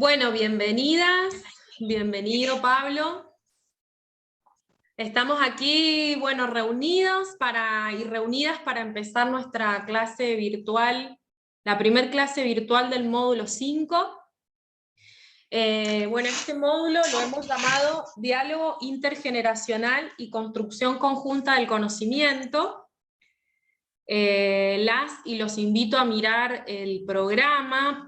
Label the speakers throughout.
Speaker 1: Bueno, bienvenidas, bienvenido Pablo. Estamos aquí, bueno, reunidas para empezar nuestra clase virtual, la primer clase virtual del módulo 5. Bueno, este módulo lo hemos llamado Diálogo Intergeneracional y Construcción Conjunta del Conocimiento. Las y los invito a mirar el programa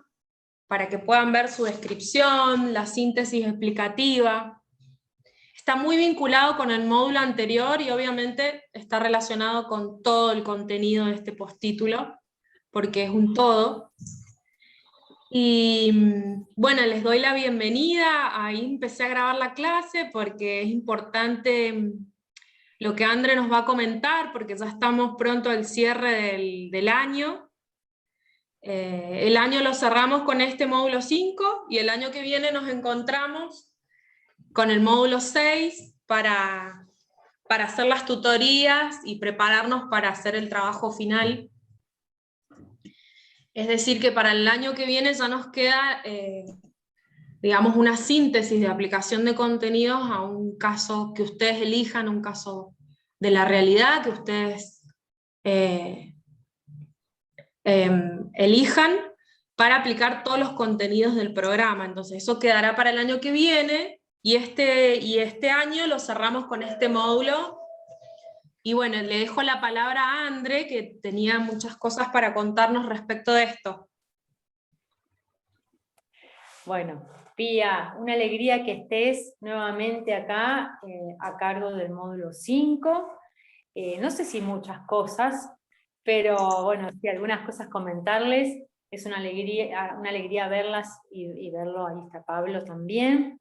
Speaker 1: para que puedan ver su descripción, la síntesis explicativa. Está muy vinculado con el módulo anterior y obviamente está relacionado con todo el contenido de este postítulo, porque es un todo. Y bueno, les doy la bienvenida. Ahí empecé a grabar la clase porque es importante lo que André nos va a comentar, porque ya estamos pronto al cierre del año. El año lo cerramos con este módulo 5 y el año que viene nos encontramos con el módulo 6 para hacer las tutorías y prepararnos para hacer el trabajo final. Es decir, que para el año que viene ya nos queda, digamos, una síntesis de aplicación de contenidos a un caso que ustedes elijan, un caso de la realidad que ustedes elijan para aplicar todos los contenidos del programa. Entonces eso quedará para el año que viene, y este año lo cerramos con este módulo. Y bueno, le dejo la palabra a André, que tenía muchas cosas para contarnos respecto de esto.
Speaker 2: Bueno, Pía, una alegría que estés nuevamente acá a cargo del módulo 5. No sé si muchas cosas, pero bueno, sí, algunas cosas comentarles. Es una alegría verlas y verlo. Ahí está Pablo también.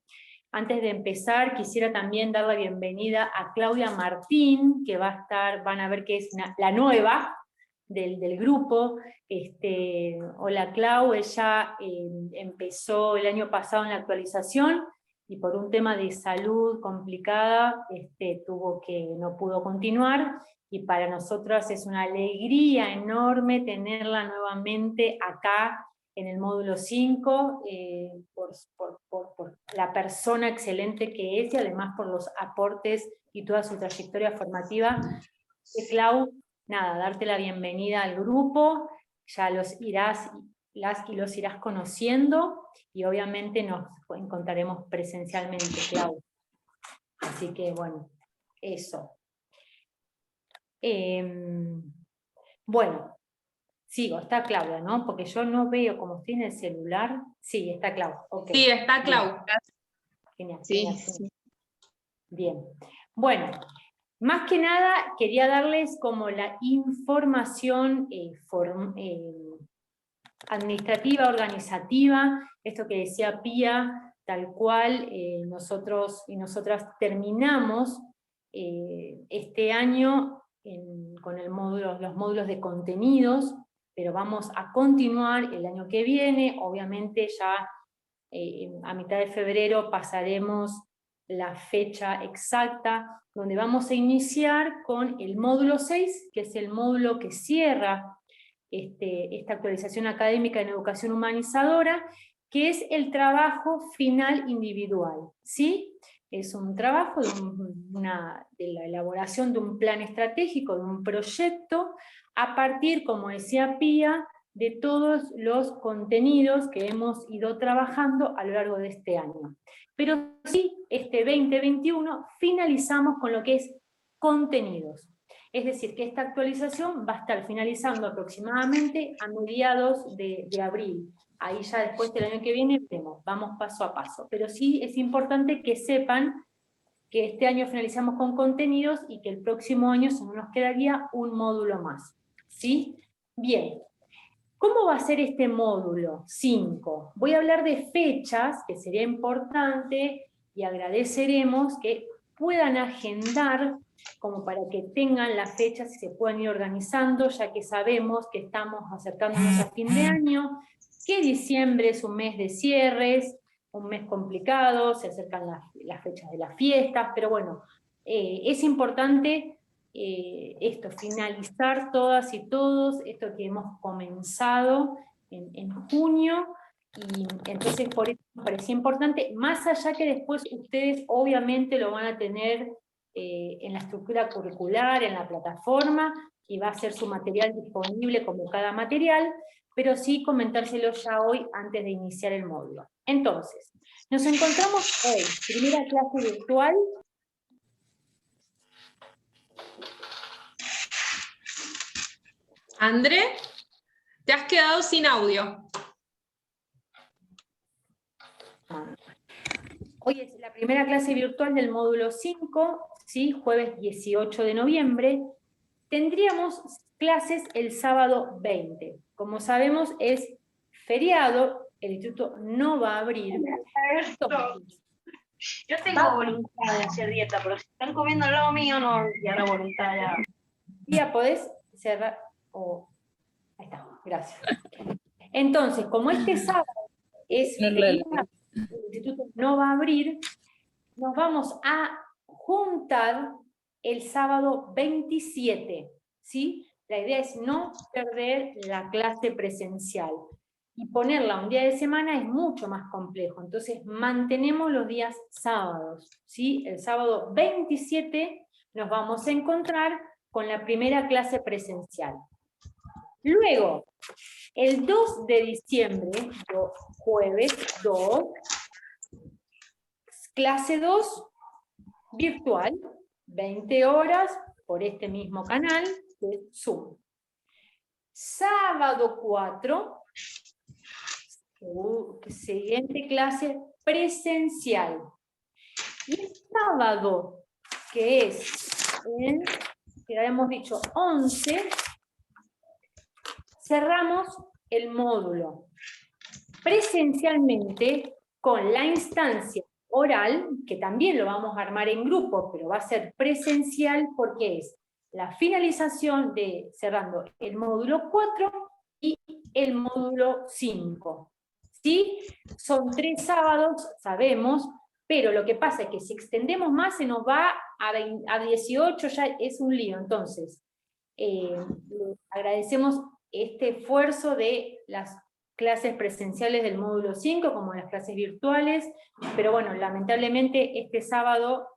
Speaker 2: Antes de empezar, quisiera también dar la bienvenida a Claudia Martín, que van a ver que es la nueva del grupo. Hola Clau, ella empezó el año pasado en la actualización, y por un tema de salud complicada no pudo continuar, y para nosotras es una alegría enorme tenerla nuevamente acá en el módulo 5, por la persona excelente que es, y además por los aportes y toda su trayectoria formativa. Clau, nada, darte la bienvenida al grupo, ya las y los irás conociendo, y obviamente nos encontraremos presencialmente, Clau. Así que bueno, eso. Bueno, sigo, está Claudia, ¿no? Porque yo no veo como estoy en el celular. Sí, está Clau. Okay.
Speaker 1: Sí, está Clau.
Speaker 2: Genial,
Speaker 1: Sí,
Speaker 2: genial,
Speaker 1: sí.
Speaker 2: genial. Bien. Bueno, más que nada quería darles como la información administrativa, organizativa, esto que decía Pía, tal cual. Nosotros y nosotras terminamos este año con los módulos de contenidos, pero vamos a continuar el año que viene. Obviamente ya a mitad de febrero pasaremos la fecha exacta, donde vamos a iniciar con el módulo 6, que es el módulo que cierra esta actualización académica en educación humanizadora, que es el trabajo final individual, ¿sí? Es un trabajo de la elaboración de un plan estratégico, de un proyecto, a partir, como decía Pía, de todos los contenidos que hemos ido trabajando a lo largo de este año. Pero sí, este 2021 finalizamos con lo que es contenidos. Es decir, que esta actualización va a estar finalizando aproximadamente a mediados de abril. Ahí ya después del año que viene vemos, vamos paso a paso. Pero sí es importante que sepan que este año finalizamos con contenidos y que el próximo año solo nos quedaría un módulo más. ¿Sí? Bien. ¿Cómo va a ser este módulo 5? Voy a hablar de fechas, que sería importante, y agradeceremos que puedan agendar, como para que tengan las fechas y se puedan ir organizando, ya que sabemos que estamos acercándonos a fin de año, que diciembre es un mes de cierres, un mes complicado, se acercan las fechas de las fiestas, pero bueno, es importante finalizar todas y todos esto que hemos comenzado en junio, Y entonces por eso me parecía importante, más allá que después ustedes obviamente lo van a tener en la estructura curricular, en la plataforma, y va a ser su material disponible como cada material, pero sí comentárselo ya hoy antes de iniciar el módulo. Entonces, nos encontramos hoy, primera clase virtual.
Speaker 1: André, te has quedado sin audio.
Speaker 2: Hoy es la primera clase virtual del módulo 5, ¿sí? Jueves 18 de noviembre. Tendríamos clases el sábado 20. Como sabemos, es feriado, el instituto no va a abrir. Entonces,
Speaker 3: yo tengo voluntad de hacer dieta, pero si están comiendo lo mío, no, ya la voluntad ya.
Speaker 2: Ya podés cerrar. Ahí está, gracias. Entonces, como este sábado es feriado, el instituto no va a abrir, nos vamos a juntar el sábado 27, ¿sí? La idea es no perder la clase presencial. Y ponerla un día de semana es mucho más complejo. Entonces, mantenemos los días sábados, ¿sí? El sábado 27 nos vamos a encontrar con la primera clase presencial. Luego, el 2 de diciembre, jueves 2, clase 2, virtual, 20 horas, por este mismo canal de Zoom. Sábado 4, siguiente clase presencial. Y el sábado, que es el, que habíamos dicho, 11, cerramos el módulo presencialmente con la instancia oral, que también lo vamos a armar en grupo, pero va a ser presencial porque es la finalización de cerrando el módulo 4 y el módulo 5. ¿Sí? Son 3 sábados, sabemos, pero lo que pasa es que si extendemos más se nos va a 18, ya es un lío. Entonces, agradecemos este esfuerzo de las clases presenciales del módulo 5, como las clases virtuales, pero bueno, lamentablemente este sábado,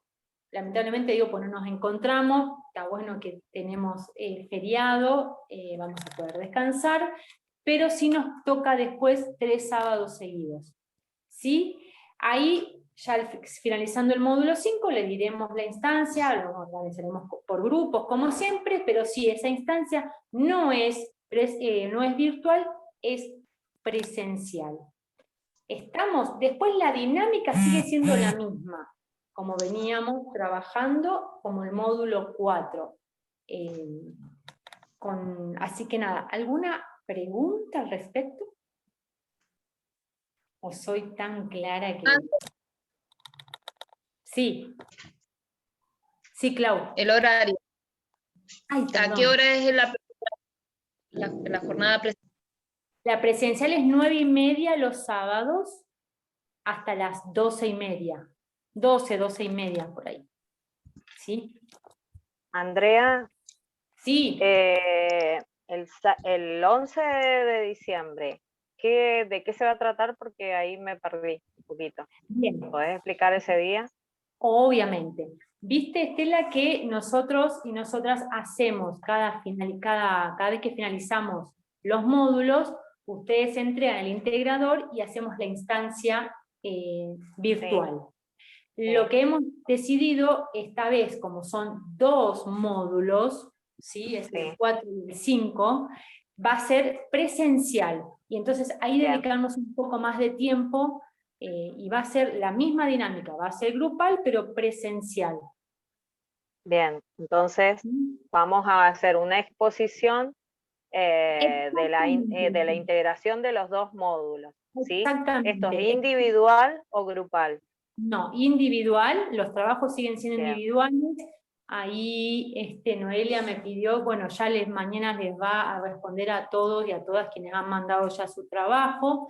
Speaker 2: lamentablemente digo, pues no nos encontramos, está bueno que tenemos feriado, vamos a poder descansar, pero sí nos toca después 3 sábados seguidos. ¿Sí? Ahí, ya finalizando el módulo 5, le diremos la instancia, lo organizaremos por grupos, como siempre, pero sí, esa instancia no es virtual, es presencial. Estamos, después la dinámica sigue siendo la misma, como veníamos trabajando como el módulo 4. Así que nada, ¿alguna pregunta al respecto? ¿O soy tan clara que...? Sí. Sí, Clau.
Speaker 3: El horario.
Speaker 2: Ay,
Speaker 3: ¿A qué hora es la jornada presencial?
Speaker 2: La presencial es 9:30 los sábados hasta las 12:30. 12:30 por ahí. ¿Sí?
Speaker 4: Andrea,
Speaker 2: Sí.
Speaker 4: el 11 de diciembre, ¿de qué se va a tratar? Porque ahí me perdí un poquito.
Speaker 2: Bien.
Speaker 4: ¿Podés explicar ese día?
Speaker 2: Obviamente. Viste, Estela, que nosotros y nosotras hacemos cada vez que finalizamos los módulos, ustedes entregan el integrador y hacemos la instancia virtual. Sí. Lo que hemos decidido esta vez, como son 2 módulos, ¿sí? Es el 4 y el 5, va a ser presencial. Y entonces ahí dedicarnos un poco más de tiempo y va a ser la misma dinámica, va a ser grupal pero presencial.
Speaker 4: Bien, entonces vamos a hacer una exposición de la integración de los 2 módulos, ¿sí?
Speaker 2: Exactamente.
Speaker 4: ¿Esto es individual o grupal?
Speaker 2: No, individual, los trabajos siguen siendo individuales. Ahí Noelia me pidió, bueno, ya mañana les va a responder a todos y a todas quienes han mandado ya su trabajo.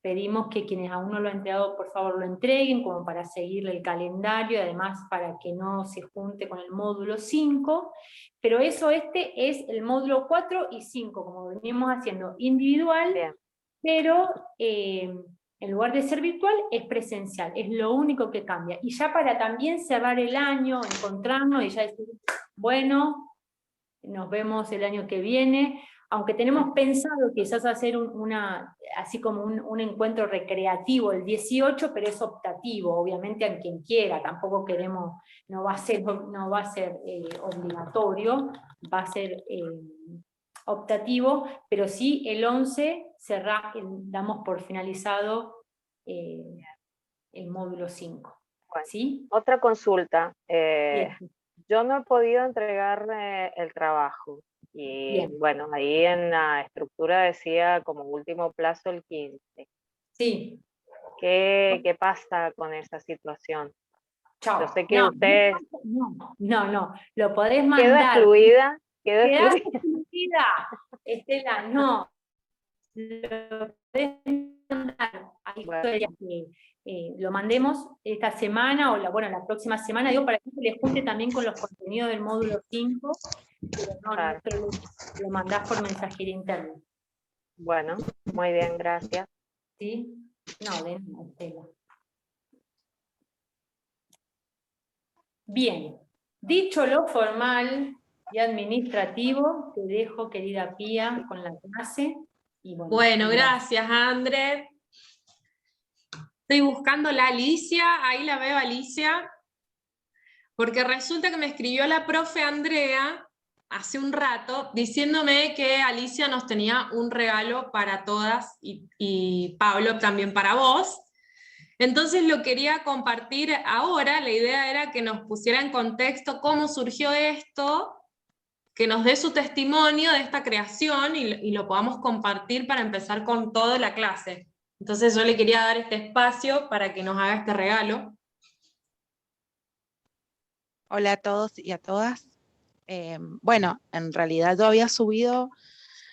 Speaker 2: Pedimos que quienes aún no lo han entregado, por favor lo entreguen, como para seguirle el calendario, y además para que no se junte con el módulo 5, pero eso es el módulo 4 y 5, como venimos haciendo individual.
Speaker 4: Bien.
Speaker 2: pero en lugar de ser virtual es presencial, es lo único que cambia. Y ya para también cerrar el año, encontrarnos y ya decir, bueno, nos vemos el año que viene, aunque tenemos pensado quizás hacer así como un encuentro recreativo el 18, pero es optativo, obviamente a quien quiera, tampoco queremos, no va a ser obligatorio, va a ser optativo, pero sí el 11 damos por finalizado el módulo 5.
Speaker 4: Bueno,
Speaker 2: ¿Sí?
Speaker 4: otra consulta.
Speaker 2: Bien.
Speaker 4: Yo no he podido entregar el trabajo y
Speaker 2: Bien.
Speaker 4: bueno, ahí en la estructura decía como último plazo el 15.
Speaker 2: Sí.
Speaker 4: ¿Qué pasa con esa situación?
Speaker 2: Chao.
Speaker 4: Yo sé que usted
Speaker 2: No, lo podés
Speaker 4: quedó
Speaker 2: mandar.
Speaker 4: excluida,
Speaker 2: Quedás excluida, Estela, no. Lo podés mandar. Lo mandemos esta semana o la próxima semana, digo, para que se les junte también con los contenidos del módulo 5, pero no,
Speaker 4: Claro.
Speaker 2: lo mandás por mensajería interna.
Speaker 4: Bueno, muy bien, gracias.
Speaker 2: ¿Sí? No, de nada, Estela. Bien, dicho lo formal y administrativo, te dejo, querida Pía, con la clase. Y
Speaker 1: Bueno, gracias, André. Estoy buscando la Alicia, ahí la veo, Alicia, porque resulta que me escribió la profe Andrea hace un rato diciéndome que Alicia nos tenía un regalo para todas y Pablo también para vos. Entonces lo quería compartir ahora, la idea era que nos pusiera en contexto cómo surgió esto, que nos dé su testimonio de esta creación y lo podamos compartir para empezar con toda la clase. Entonces yo le quería dar este espacio para que nos haga este regalo.
Speaker 5: Hola a todos y a todas. Bueno, en realidad yo había subido,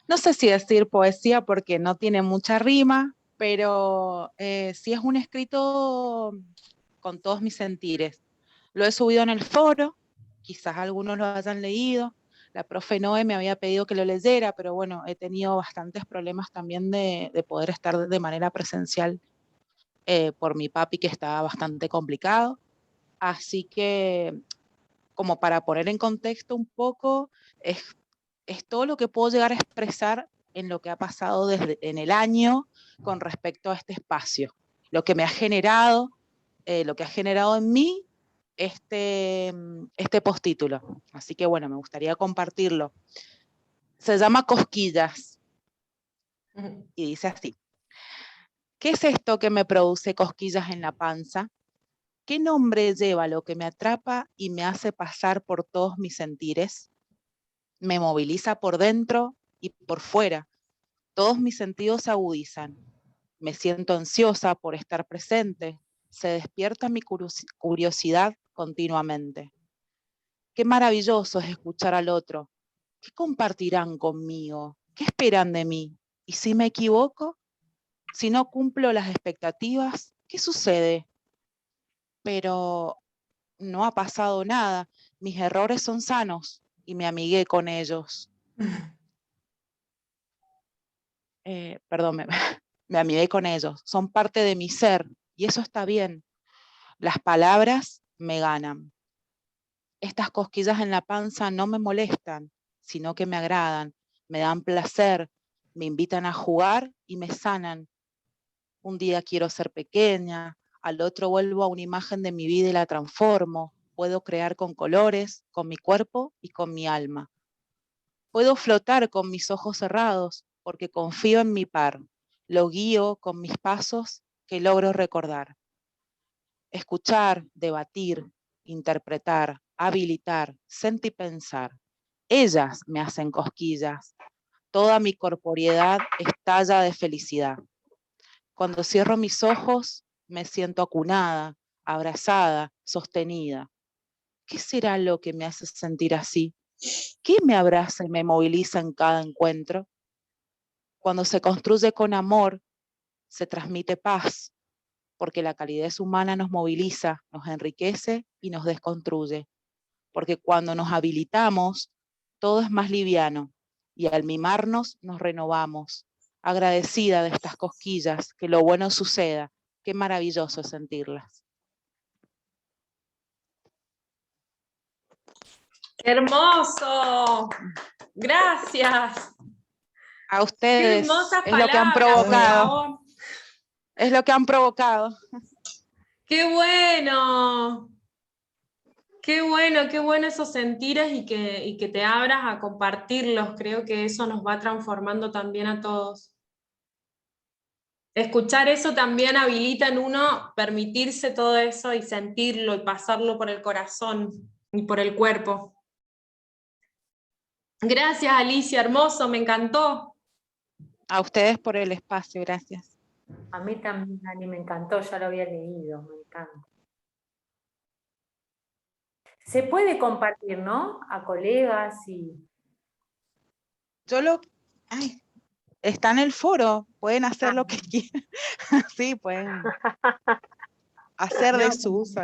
Speaker 5: no sé si decir poesía porque no tiene mucha rima, pero sí es un escrito con todos mis sentires. Lo he subido en el foro, quizás algunos lo hayan leído. La profe Noé me había pedido que lo leyera, pero bueno, he tenido bastantes problemas también de poder estar de manera presencial por mi papi, que estaba bastante complicado. Así que, como para poner en contexto un poco, es todo lo que puedo llegar a expresar en lo que ha pasado en el año con respecto a este espacio, lo que me ha generado, lo que ha generado en mí este postítulo. Así que bueno, me gustaría compartirlo. Se llama Cosquillas y dice así: ¿qué es esto que me produce cosquillas en la panza? ¿Qué nombre lleva lo que me atrapa y me hace pasar por todos mis sentires? Me moviliza por dentro y por fuera. Todos mis sentidos se agudizan. Me siento ansiosa por estar presente. Se despierta mi curiosidad continuamente. Qué maravilloso es escuchar al otro. ¿Qué compartirán conmigo? ¿Qué esperan de mí? ¿Y si me equivoco? Si no cumplo las expectativas, ¿qué sucede? Pero no ha pasado nada. Mis errores son sanos y me amigué con ellos. Perdón, me amigué con ellos. Son parte de mi ser y eso está bien. Las palabras me ganan. Estas cosquillas en la panza no me molestan, sino que me agradan, me dan placer, me invitan a jugar y me sanan. Un día quiero ser pequeña, al otro vuelvo a una imagen de mi vida y la transformo. Puedo crear con colores, con mi cuerpo y con mi alma. Puedo flotar con mis ojos cerrados porque confío en mi par. Lo guío con mis pasos que logro recordar. Escuchar, debatir, interpretar, habilitar, sentir y pensar. Ellas me hacen cosquillas. Toda mi corporeidad estalla de felicidad. Cuando cierro mis ojos, me siento acunada, abrazada, sostenida. ¿Qué será lo que me hace sentir así? ¿Qué me abraza y me moviliza en cada encuentro? Cuando se construye con amor, se transmite paz, porque la calidez humana nos moviliza, nos enriquece y nos desconstruye. Porque cuando nos habilitamos, todo es más liviano y al mimarnos nos renovamos. agradecida de estas cosquillas, que lo bueno suceda. Qué maravilloso sentirlas.
Speaker 1: ¡Qué hermoso! Gracias.
Speaker 5: A ustedes,
Speaker 1: Qué hermosas
Speaker 5: es lo que han
Speaker 1: palabras, por
Speaker 5: provocado.
Speaker 1: favor.
Speaker 5: Es lo que han provocado.
Speaker 1: ¡Qué bueno! Qué bueno esos sentires y que te abras a compartirlos. Creo que eso nos va transformando también a todos. Escuchar eso también habilita en uno permitirse todo eso y sentirlo y pasarlo por el corazón y por el cuerpo. Gracias, Alicia, hermoso, me encantó.
Speaker 5: A ustedes por el espacio, gracias.
Speaker 2: A mí también, Dani, me encantó, ya lo había leído, me encanta. Se puede compartir, ¿no? A colegas y...
Speaker 5: Está en el foro, pueden hacer lo que quieran. Sí, pueden hacer de su uso.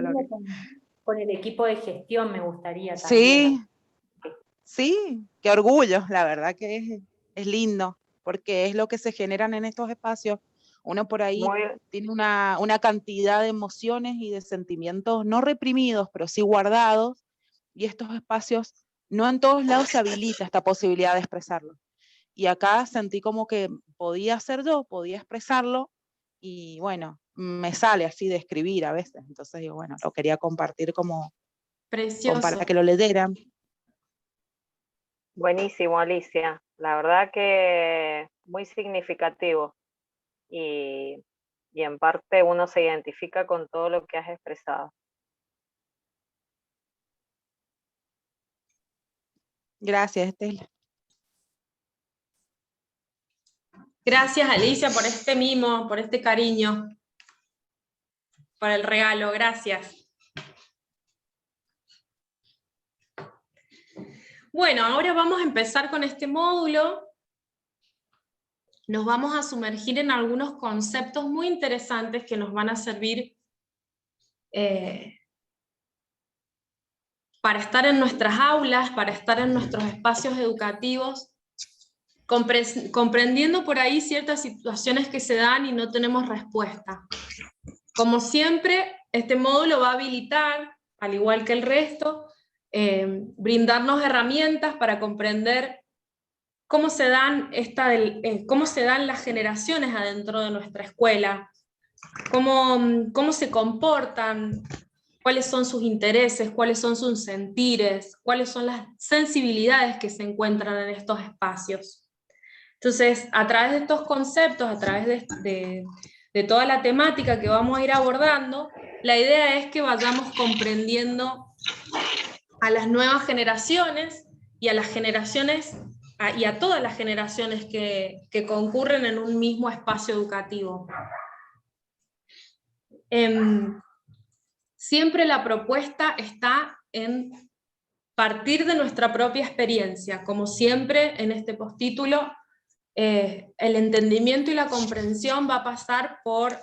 Speaker 2: Con el equipo de gestión me gustaría
Speaker 5: Sí,
Speaker 2: también.
Speaker 5: sí, qué orgullo, la verdad que es lindo, porque es lo que se generan en estos espacios. Uno por ahí tiene una cantidad de emociones y de sentimientos no reprimidos, pero sí guardados, y estos espacios, no en todos lados se habilita esta posibilidad de expresarlo. Y acá sentí como que podía ser yo, podía expresarlo, y bueno, me sale así de escribir a veces, entonces digo, bueno, lo quería compartir como para que lo leyeran.
Speaker 4: Buenísimo, Alicia. La verdad que muy significativo. Y en parte uno se identifica con todo lo que has expresado.
Speaker 5: Gracias, Estela.
Speaker 1: Gracias, Alicia, por este mimo, por este cariño, por el regalo, gracias. Bueno, ahora vamos a empezar con este módulo. Nos vamos a sumergir en algunos conceptos muy interesantes que nos van a servir para estar en nuestras aulas, para estar en nuestros espacios educativos, comprendiendo por ahí ciertas situaciones que se dan y no tenemos respuesta. Como siempre, este módulo va a habilitar, al igual que el resto, brindarnos herramientas para comprender cómo se dan las generaciones adentro de nuestra escuela, cómo se comportan, cuáles son sus intereses, cuáles son sus sentires, cuáles son las sensibilidades que se encuentran en estos espacios. Entonces, a través de estos conceptos, a través de toda la temática que vamos a ir abordando, la idea es que vayamos comprendiendo a las nuevas generaciones y a las generaciones y a todas las generaciones que concurren en un mismo espacio educativo. Siempre la propuesta está en partir de nuestra propia experiencia, como siempre en este postítulo. El entendimiento y la comprensión va a pasar por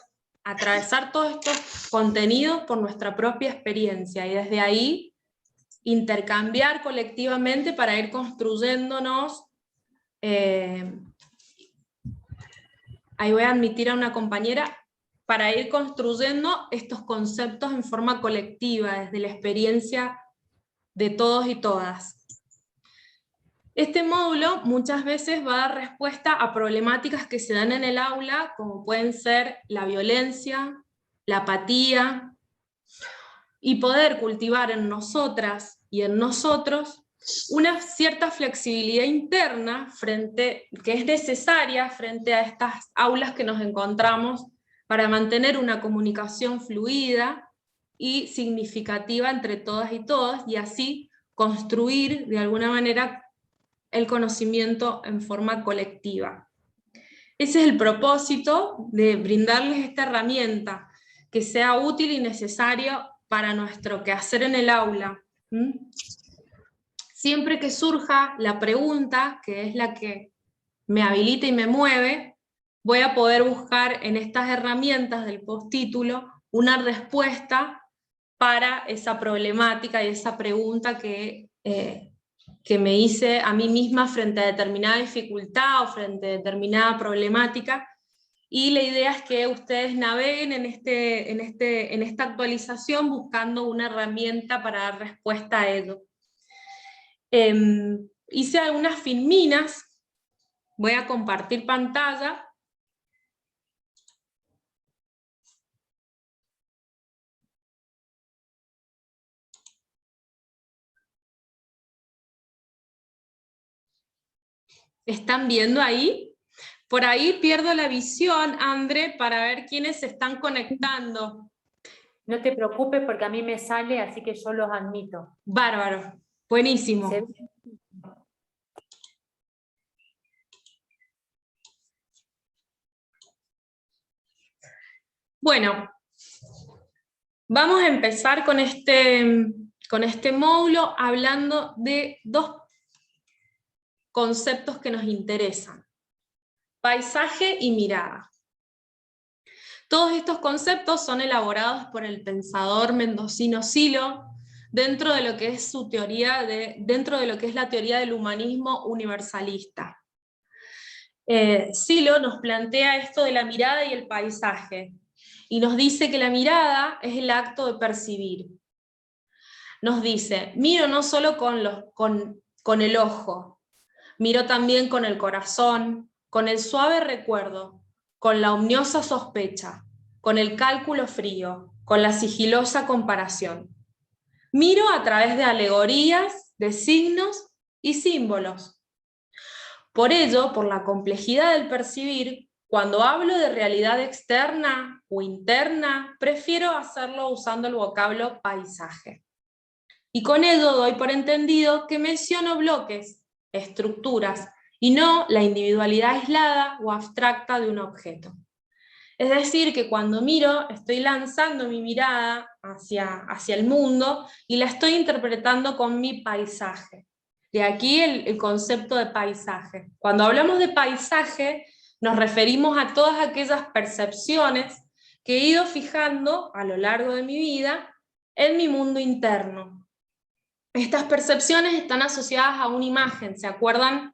Speaker 1: atravesar todos estos contenidos por nuestra propia experiencia, y desde ahí intercambiar colectivamente para ir construyéndonos. Ahí voy a admitir a una compañera, para ir construyendo estos conceptos en forma colectiva, desde la experiencia de todos y todas. Este módulo muchas veces va a dar respuesta a problemáticas que se dan en el aula, como pueden ser la violencia, la apatía, y poder cultivar en nosotras y en nosotros una cierta flexibilidad interna que es necesaria frente a estas aulas que nos encontramos para mantener una comunicación fluida y significativa entre todas y todos, y así construir de alguna manera el conocimiento en forma colectiva. Ese es el propósito de brindarles esta herramienta que sea útil y necesario para nuestro quehacer en el aula. Siempre que surja la pregunta, que es la que me habilita y me mueve, voy a poder buscar en estas herramientas del postítulo una respuesta para esa problemática y esa pregunta que que me hice a mí misma frente a determinada dificultad o frente a determinada problemática, y la idea es que ustedes naveguen en esta actualización buscando una herramienta para dar respuesta a ello. Hice algunas filminas, voy a compartir pantalla. ¿Están viendo ahí? Por ahí pierdo la visión, André, para ver quiénes se están conectando.
Speaker 2: No te preocupes porque a mí me sale, así que yo los admito.
Speaker 1: Bárbaro, buenísimo.
Speaker 2: ¿Se ve?
Speaker 1: Bueno, vamos a empezar con este módulo hablando de dos conceptos que nos interesan: paisaje y mirada. Todos estos conceptos son elaborados por el pensador mendocino Silo dentro de lo que es su teoría dentro de lo que es la teoría del humanismo universalista. Silo nos plantea esto de la mirada y el paisaje, y nos dice que la mirada es el acto de percibir. Nos dice, miro no solo con el ojo, miro también con el corazón, con el suave recuerdo, con la omniosa sospecha, con el cálculo frío, con la sigilosa comparación. Miro a través de alegorías, de signos y símbolos. Por ello, por la complejidad del percibir, cuando hablo de realidad externa o interna, prefiero hacerlo usando el vocablo paisaje. Y con ello doy por entendido que menciono bloques, estructuras, y no la individualidad aislada o abstracta de un objeto. Es decir, que cuando miro, estoy lanzando mi mirada hacia el mundo y la estoy interpretando con mi paisaje. De aquí el concepto de paisaje. Cuando hablamos de paisaje, nos referimos a todas aquellas percepciones que he ido fijando a lo largo de mi vida en mi mundo interno. Estas percepciones están asociadas a una imagen, ¿se acuerdan?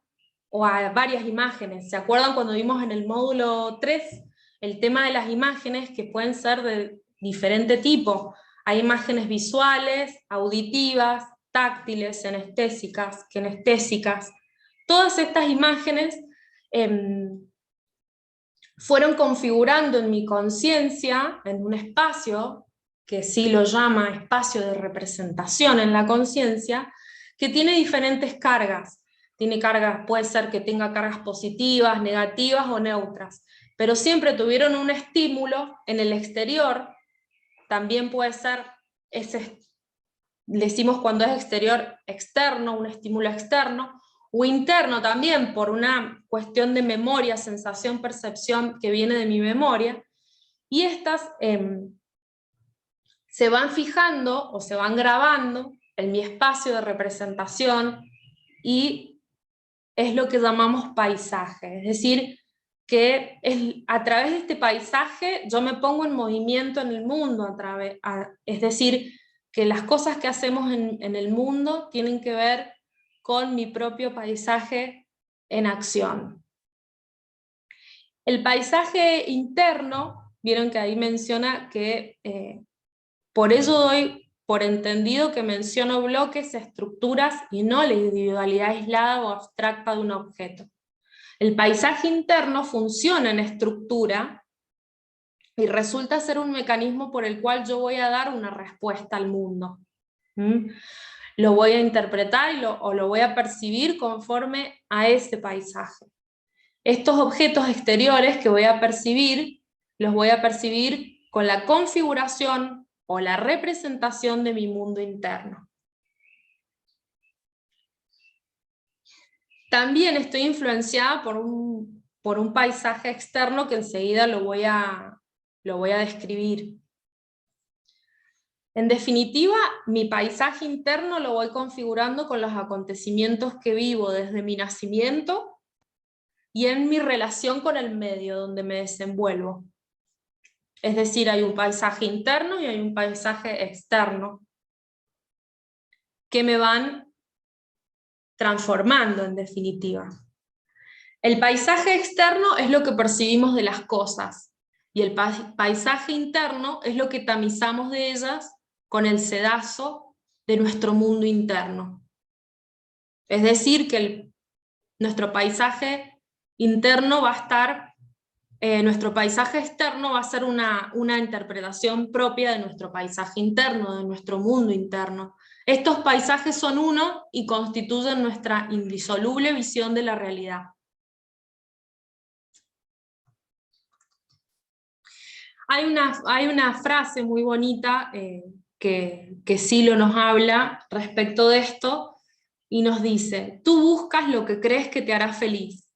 Speaker 1: O a varias imágenes. ¿Se acuerdan cuando vimos en el módulo 3 el tema de las imágenes, que pueden ser de diferente tipo? Hay imágenes visuales, auditivas, táctiles, sinestésicas, kinestésicas. Todas estas imágenes fueron configurando en mi conciencia, en un espacio, que sí lo llama espacio de representación en la conciencia, que tiene diferentes cargas. Tiene cargas, puede ser que tenga cargas positivas, negativas o neutras, pero siempre tuvieron un estímulo en el exterior. También puede ser, decimos cuando es exterior, externo, un estímulo externo, o interno también, por una cuestión de memoria, sensación, percepción que viene de mi memoria, y estas se van fijando o se van grabando en mi espacio de representación, y es lo que llamamos paisaje. Es decir, que a través de este paisaje yo me pongo en movimiento en el mundo, es decir, que las cosas que hacemos en el mundo tienen que ver con mi propio paisaje en acción. El paisaje interno, vieron que ahí menciona que por ello doy por entendido que menciono bloques, estructuras y no la individualidad aislada o abstracta de un objeto. El paisaje interno funciona en estructura y resulta ser un mecanismo por el cual yo voy a dar una respuesta al mundo. Lo voy a interpretar o lo voy a percibir conforme a ese paisaje. Estos objetos exteriores que voy a percibir, los voy a percibir con la configuración o la representación de mi mundo interno. También estoy influenciada por un paisaje externo que enseguida lo voy a describir. En definitiva, mi paisaje interno lo voy configurando con los acontecimientos que vivo desde mi nacimiento y en mi relación con el medio donde me desenvuelvo. Es decir, hay un paisaje interno y hay un paisaje externo que me van transformando en definitiva. El paisaje externo es lo que percibimos de las cosas, y el paisaje interno es lo que tamizamos de ellas con el sedazo de nuestro mundo interno. Es decir, que nuestro paisaje interno va a estar, nuestro paisaje externo va a ser una interpretación propia de nuestro paisaje interno, de nuestro mundo interno. Estos paisajes son uno y constituyen nuestra indisoluble visión de la realidad. Hay una frase muy bonita que Silo nos habla respecto de esto, y nos dice: tú buscas lo que crees que te hará feliz.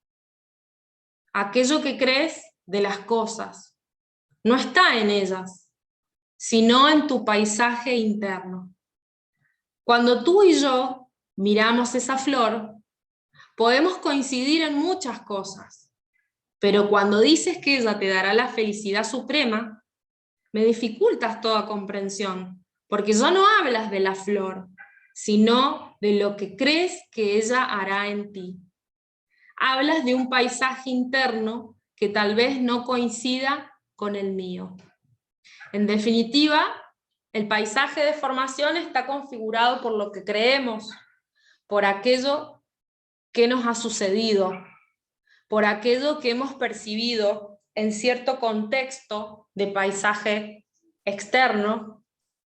Speaker 1: Aquello que crees de las cosas no está en ellas, sino en tu paisaje interno. Cuando tú y yo miramos esa flor, podemos coincidir en muchas cosas, pero cuando dices que ella te dará la felicidad suprema, me dificultas toda comprensión, porque ya no hablas de la flor, sino de lo que crees que ella hará en ti. Hablas de un paisaje interno que tal vez no coincida con el mío. En definitiva, el paisaje de formación está configurado por lo que creemos, por aquello que nos ha sucedido, por aquello que hemos percibido en cierto contexto de paisaje externo,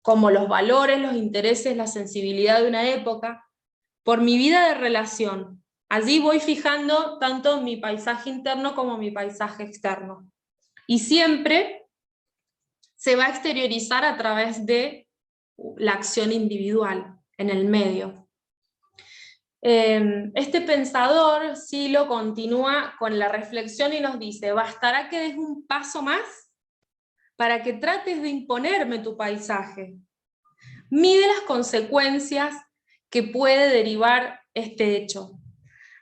Speaker 1: como los valores, los intereses, la sensibilidad de una época, por mi vida de relación. Allí voy fijando tanto mi paisaje interno como mi paisaje externo. Y siempre se va a exteriorizar a través de la acción individual en el medio. Este pensador, Silo, continúa con la reflexión y nos dice: bastará que des un paso más para que trates de imponerme tu paisaje. Mide las consecuencias que puede derivar este hecho.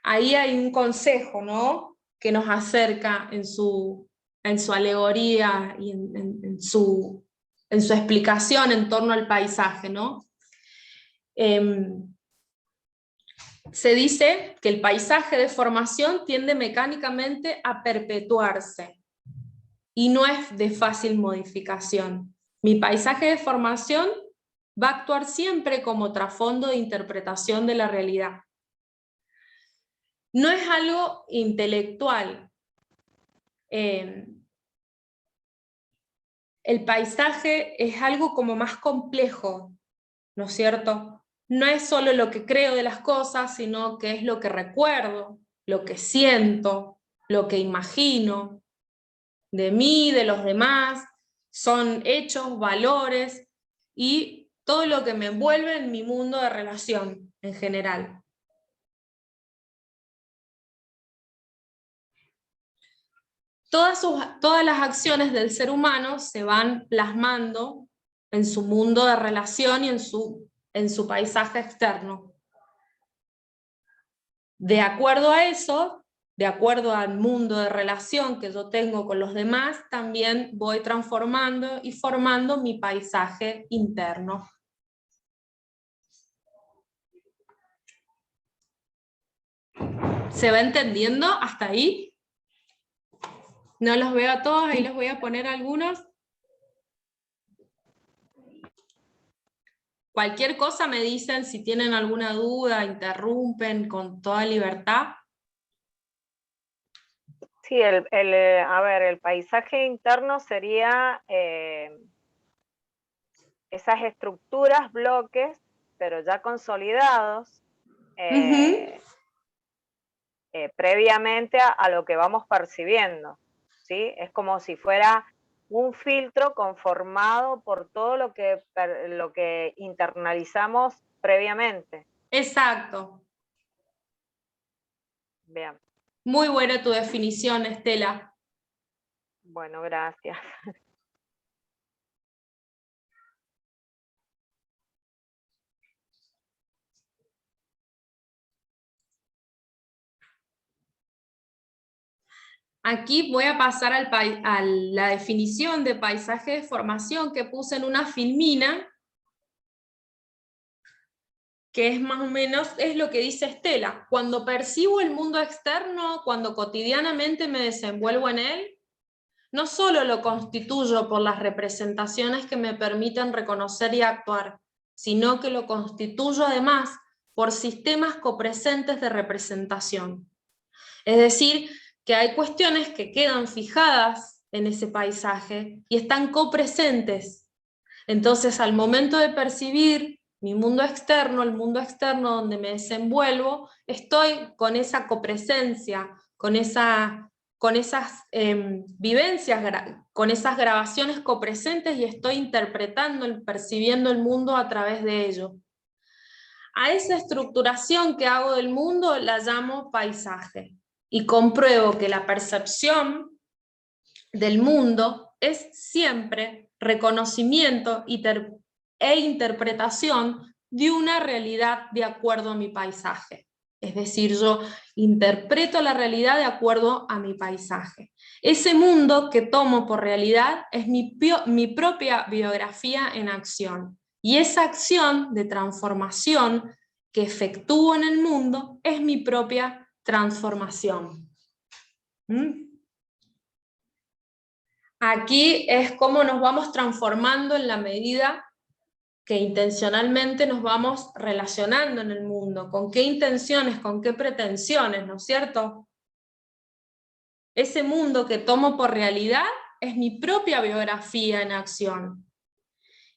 Speaker 1: Ahí hay un consejo, ¿no?, que nos acerca en su alegoría y en su explicación en torno al paisaje, ¿no? Se dice que el paisaje de formación tiende mecánicamente a perpetuarse y no es de fácil modificación. Mi paisaje de formación va a actuar siempre como trasfondo de interpretación de la realidad. No es algo intelectual. El paisaje es algo como más complejo, ¿no es cierto? No es solo lo que creo de las cosas, sino que es lo que recuerdo, lo que siento, lo que imagino, de mí, de los demás. Son hechos, valores y todo lo que me envuelve en mi mundo de relación en general. Todas las acciones del ser humano se van plasmando en su mundo de relación y en su paisaje externo. De acuerdo a eso, de acuerdo al mundo de relación que yo tengo con los demás, también voy transformando y formando mi paisaje interno. ¿Se va entendiendo hasta ahí? No los veo a todos, ahí les voy a poner algunos. Cualquier cosa me dicen, si tienen alguna duda, interrumpen con toda libertad.
Speaker 4: Sí, a ver, el paisaje interno sería esas estructuras, bloques, pero ya consolidados, previamente a lo que vamos percibiendo, ¿sí? Es como si fuera un filtro conformado por todo lo que internalizamos previamente.
Speaker 1: Exacto.
Speaker 4: Bien.
Speaker 1: Muy buena tu definición, Estela.
Speaker 4: Bueno, gracias.
Speaker 1: Aquí voy a pasar a la definición de paisaje de formación que puse en una filmina. que es más o menos, es lo que dice Estela. Cuando percibo el mundo externo, cuando cotidianamente me desenvuelvo en él, no solo lo constituyo por las representaciones que me permiten reconocer y actuar, sino que lo constituyo además por sistemas copresentes de representación. Es decir, que hay cuestiones que quedan fijadas en ese paisaje y están copresentes. Entonces, al momento de percibir mi mundo externo, el mundo externo donde me desenvuelvo, estoy con esa copresencia, con esas vivencias, con esas grabaciones copresentes, y estoy interpretando, percibiendo el mundo a través de ello. A esa estructuración que hago del mundo la llamo paisaje, y compruebo que la percepción del mundo es siempre reconocimiento e interpretación de una realidad de acuerdo a mi paisaje. Es decir, yo interpreto la realidad de acuerdo a mi paisaje. Ese mundo que tomo por realidad es mi propia biografía en acción. Y esa acción de transformación que efectúo en el mundo es mi propia transformación. Aquí es cómo nos vamos transformando en la medida que intencionalmente nos vamos relacionando en el mundo, con qué intenciones, con qué pretensiones, ¿no es cierto? Ese mundo que tomo por realidad es mi propia biografía en acción.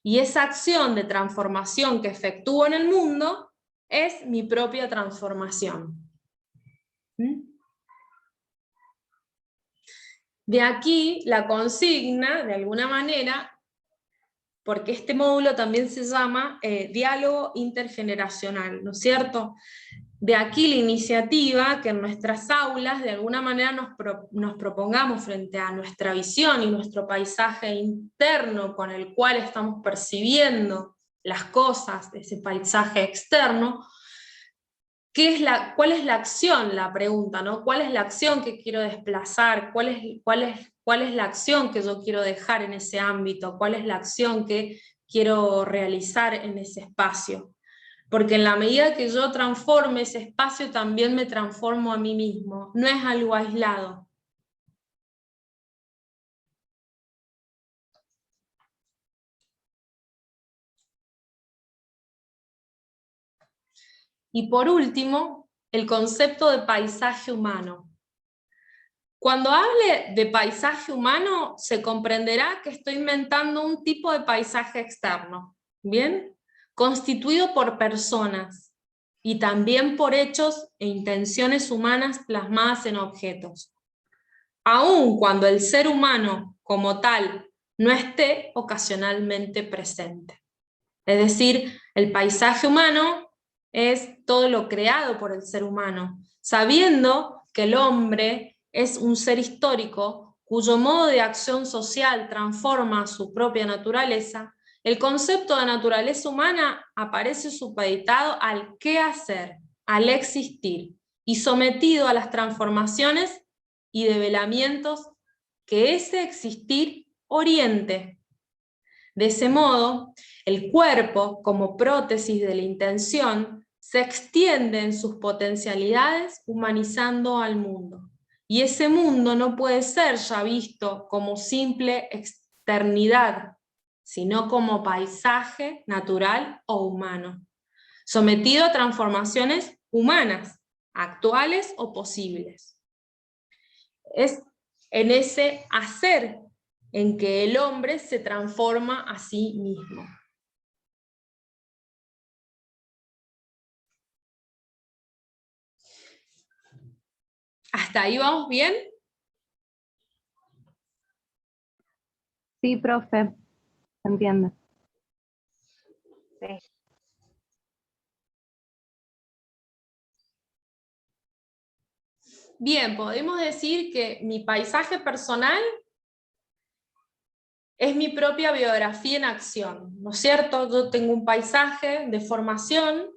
Speaker 1: Y esa acción de transformación que efectúo en el mundo es mi propia transformación. De aquí la consigna, de alguna manera, porque este módulo también se llama diálogo intergeneracional, ¿no es cierto? De aquí la iniciativa que en nuestras aulas de alguna manera nos propongamos frente a nuestra visión y nuestro paisaje interno con el cual estamos percibiendo las cosas de ese paisaje externo. ¿Cuál es la acción? La pregunta, ¿no? ¿Cuál es la acción que quiero desplazar? ¿Cuál es la acción que yo quiero dejar en ese ámbito? ¿Cuál es la acción que quiero realizar en ese espacio? Porque en la medida que yo transforme ese espacio, también me transformo a mí mismo. No es algo aislado. Y por último, el concepto de paisaje humano. Cuando hable de paisaje humano, se comprenderá que estoy inventando un tipo de paisaje externo, ¿bien? Constituido por personas, y también por hechos e intenciones humanas plasmadas en objetos. Aun cuando el ser humano, como tal, no esté ocasionalmente presente. Es decir, el paisaje humano es todo lo creado por el ser humano, sabiendo que el hombre es un ser histórico cuyo modo de acción social transforma su propia naturaleza. El concepto de naturaleza humana aparece supeditado al qué hacer, al existir, y sometido a las transformaciones y develamientos que ese existir oriente. De ese modo, el cuerpo, como prótesis de la intención, se extiende en sus potencialidades humanizando al mundo. Y ese mundo no puede ser ya visto como simple externidad, sino como paisaje natural o humano, sometido a transformaciones humanas, actuales o posibles. Es en ese hacer en que el hombre se transforma a sí mismo. ¿Hasta ahí vamos bien?
Speaker 6: Sí, profe, se entiende.
Speaker 4: Sí.
Speaker 1: Bien, podemos decir que mi paisaje personal es mi propia biografía en acción, ¿no es cierto? Yo tengo un paisaje de formación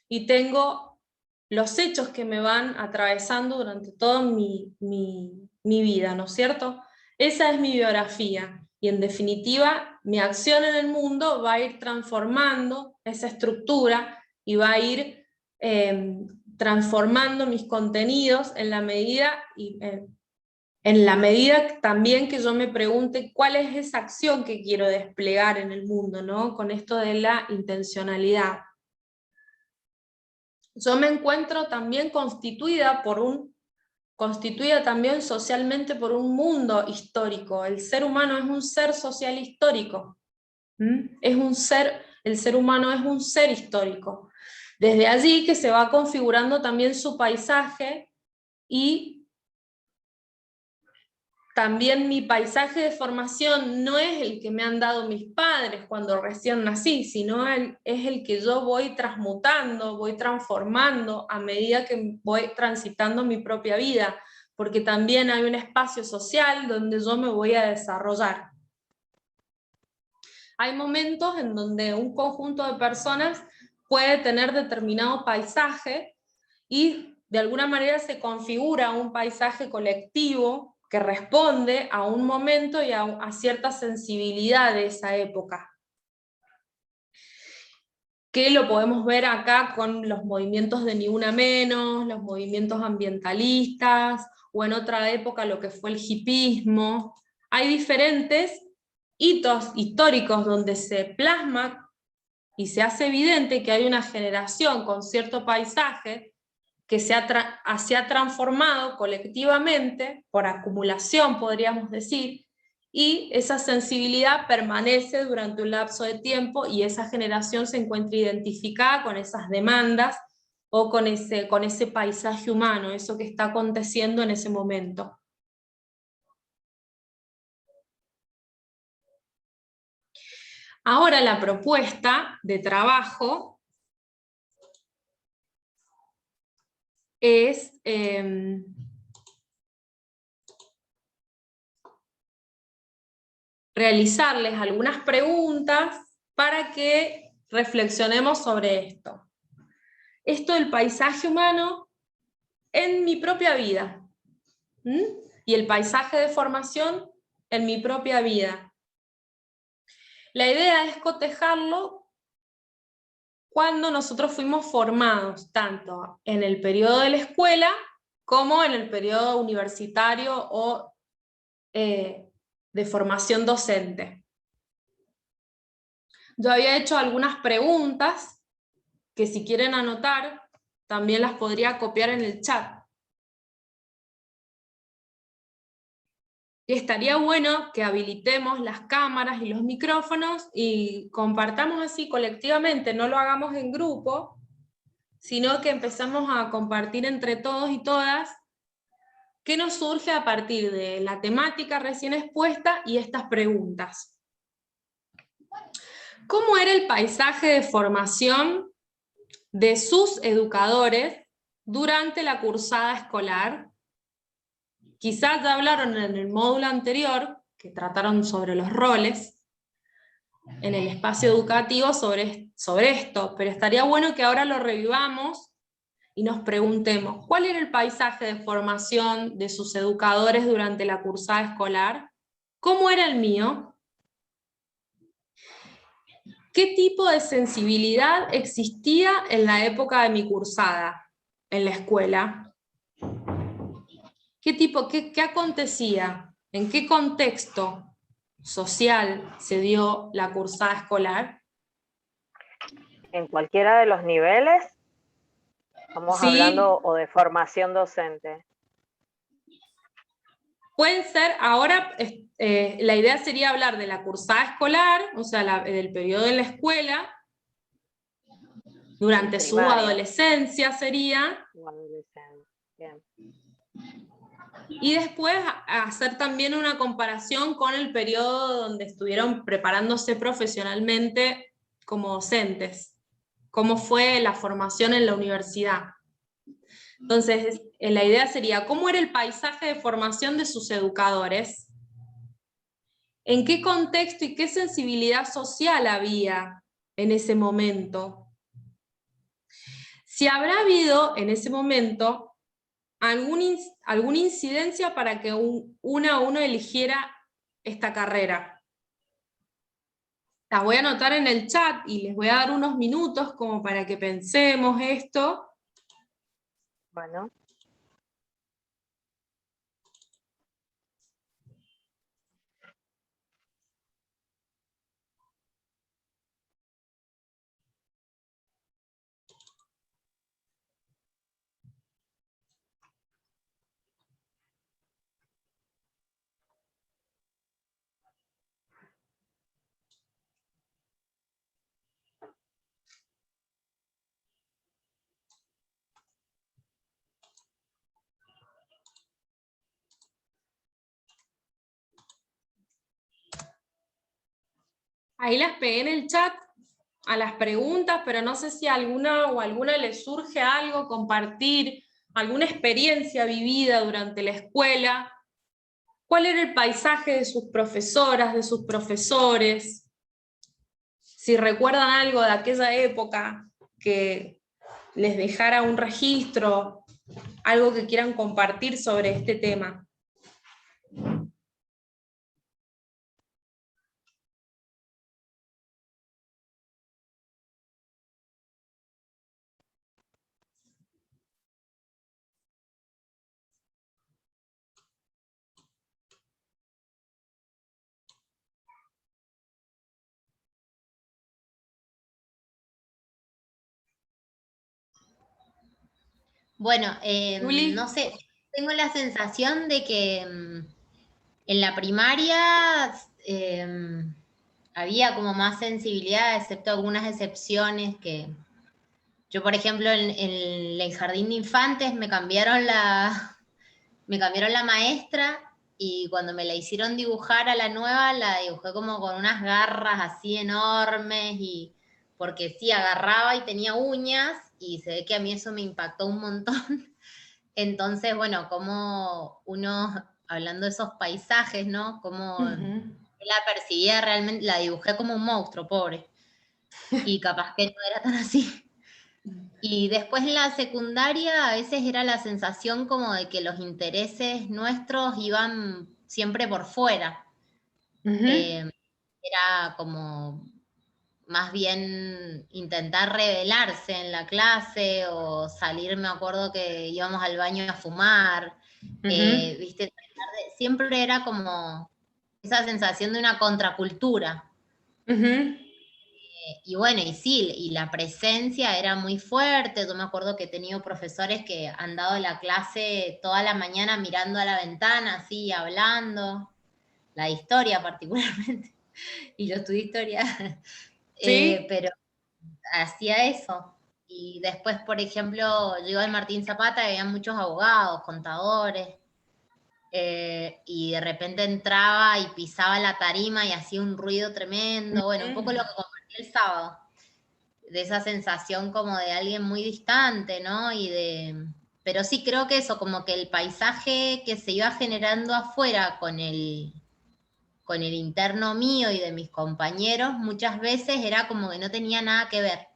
Speaker 1: y tengo los hechos que me van atravesando durante toda mi vida, ¿no es cierto? Esa es mi biografía, y en definitiva mi acción en el mundo va a ir transformando esa estructura y va a ir transformando mis contenidos en la medida también que yo me pregunte cuál es esa acción que quiero desplegar en el mundo, ¿no? Con esto de la intencionalidad. Yo me encuentro también constituida también socialmente por un mundo histórico. El ser humano es un ser social histórico. El ser humano es un ser histórico. Desde allí que se va configurando también su paisaje, y también mi paisaje de formación no es el que me han dado mis padres cuando recién nací, sino es el que yo voy transmutando, voy transformando a medida que voy transitando mi propia vida, porque también hay un espacio social donde yo me voy a desarrollar. Hay momentos en donde un conjunto de personas puede tener determinado paisaje y de alguna manera se configura un paisaje colectivo que responde a un momento y a cierta sensibilidad de esa época. Que lo podemos ver acá con los movimientos de Ni Una Menos, los movimientos ambientalistas, o en otra época lo que fue el hipismo. Hay diferentes hitos históricos donde se plasma y se hace evidente que hay una generación con cierto paisaje que se ha transformado colectivamente, por acumulación podríamos decir, y esa sensibilidad permanece durante un lapso de tiempo y esa generación se encuentra identificada con esas demandas o con ese paisaje humano, eso que está aconteciendo en ese momento. Ahora la propuesta de trabajo es realizarles algunas preguntas para que reflexionemos sobre esto. Esto del paisaje humano en mi propia vida. Y el paisaje de formación en mi propia vida. La idea es cotejarlo cuando nosotros fuimos formados, tanto en el periodo de la escuela como en el periodo universitario o de formación docente. Yo había hecho algunas preguntas que si quieren anotar, también las podría copiar en el chat. Y estaría bueno que habilitemos las cámaras y los micrófonos y compartamos así colectivamente, no lo hagamos en grupo, sino que empezamos a compartir entre todos y todas qué nos surge a partir de la temática recién expuesta y estas preguntas. ¿Cómo era el paisaje de formación de sus educadores durante la cursada escolar? Quizás ya hablaron en el módulo anterior, que trataron sobre los roles, en el espacio educativo sobre esto, pero estaría bueno que ahora lo revivamos y nos preguntemos, ¿cuál era el paisaje de formación de sus educadores durante la cursada escolar? ¿Cómo era el mío? ¿Qué tipo de sensibilidad existía en la época de mi cursada, en la escuela? ¿Qué acontecía? ¿En qué contexto social se dio la cursada escolar?
Speaker 4: En cualquiera de los niveles, estamos
Speaker 1: Sí,
Speaker 4: hablando o de formación docente.
Speaker 1: pueden ser, ahora la idea sería hablar de la cursada escolar, o sea, del periodo de la escuela, durante su adolescencia sería,
Speaker 4: Bien.
Speaker 1: y después hacer también una comparación con el periodo donde estuvieron preparándose profesionalmente como docentes, cómo fue la formación en la universidad. Entonces, la idea sería, ¿cómo era el paisaje de formación de sus educadores? ¿En qué contexto y qué sensibilidad social había en ese momento? Si habrá habido en ese momento alguna incidencia para que uno eligiera esta carrera. Las voy a anotar en el chat y les voy a dar unos minutos como para que pensemos esto.
Speaker 4: Bueno.
Speaker 1: Ahí las pegué en el chat a las preguntas, pero no sé si a alguna o a alguna le surge algo, compartir alguna experiencia vivida durante la escuela. ¿Cuál era el paisaje de sus profesoras, de sus profesores? Si recuerdan algo de aquella época que les dejara un registro, algo que quieran compartir sobre este tema.
Speaker 7: Bueno,
Speaker 1: Juli.
Speaker 7: no sé, tengo la sensación de que en la primaria había como más sensibilidad, excepto algunas excepciones que... Yo, por ejemplo, en el jardín de infantes me cambiaron la maestra y cuando me la hicieron dibujar a la nueva, la dibujé como con unas garras así enormes y porque sí, agarraba y tenía uñas y se ve que a mí eso me impactó un montón. Entonces, bueno, como uno, hablando de esos paisajes, ¿no? Como la percibía realmente, la dibujé como un monstruo, pobre. Y capaz que no era tan así. Y después en la secundaria a veces era la sensación como de que los intereses nuestros iban siempre por fuera. Era como más bien intentar rebelarse en la clase o salir, me acuerdo que íbamos al baño a fumar, ¿viste? Siempre era como esa sensación de una contracultura. Y bueno, y sí, y la presencia era muy fuerte. Yo me acuerdo que he tenido profesores que han dado la clase toda la mañana mirando a la ventana, así, hablando, la de historia particularmente, y yo estudié historia,
Speaker 1: ¿Sí?
Speaker 7: pero hacía eso. Y después, por ejemplo, yo iba al Martín Zapata y había muchos abogados, contadores, y de repente entraba y pisaba la tarima y hacía un ruido tremendo. Bueno, un poco lo que compartí el sábado, de esa sensación como de alguien muy distante, ¿no? Pero sí creo que eso, como que el paisaje que se iba generando afuera con el interno mío y de mis compañeros, muchas veces era como que no tenía nada que ver.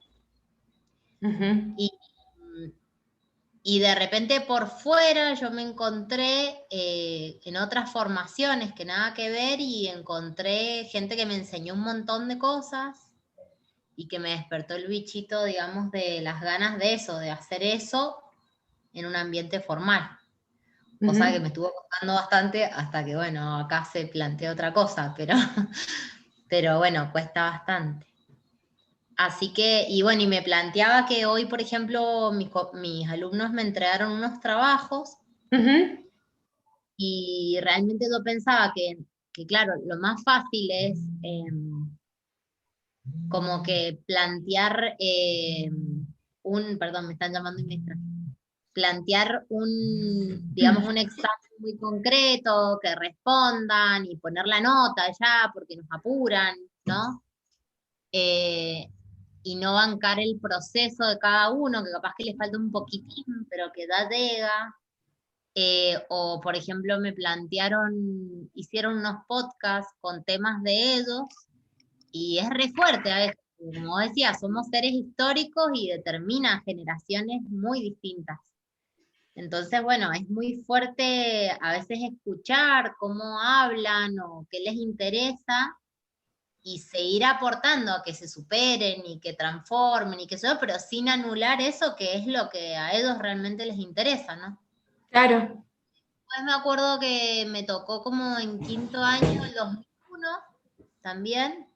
Speaker 7: Y de repente por fuera yo me encontré en otras formaciones que nada que ver y encontré gente que me enseñó un montón de cosas y que me despertó el bichito, digamos, de las ganas de eso, de hacer eso en un ambiente formal. Cosa que me estuvo costando bastante hasta que, bueno, acá se plantea otra cosa, pero bueno, cuesta bastante. Así que, y bueno, y me planteaba que hoy, por ejemplo, mis alumnos me entregaron unos trabajos y realmente yo pensaba que claro, lo más fácil es como que plantear perdón, me están llamando y me distraen. Plantear digamos, un examen muy concreto, que respondan y poner la nota ya, porque nos apuran, ¿no? Y no bancar el proceso de cada uno, que capaz que les falta un poquitín, pero que ya llega. O, por ejemplo, hicieron unos podcasts con temas de ellos, y es re fuerte a veces. Como decía, somos seres históricos y determina generaciones muy distintas. Entonces, bueno, es muy fuerte a veces escuchar cómo hablan o qué les interesa, y seguir aportando a que se superen y que transformen y que eso, pero sin anular eso que es lo que a ellos realmente les interesa, ¿no?
Speaker 1: Claro.
Speaker 7: Pues me acuerdo que me tocó como en quinto año, el 2001, también,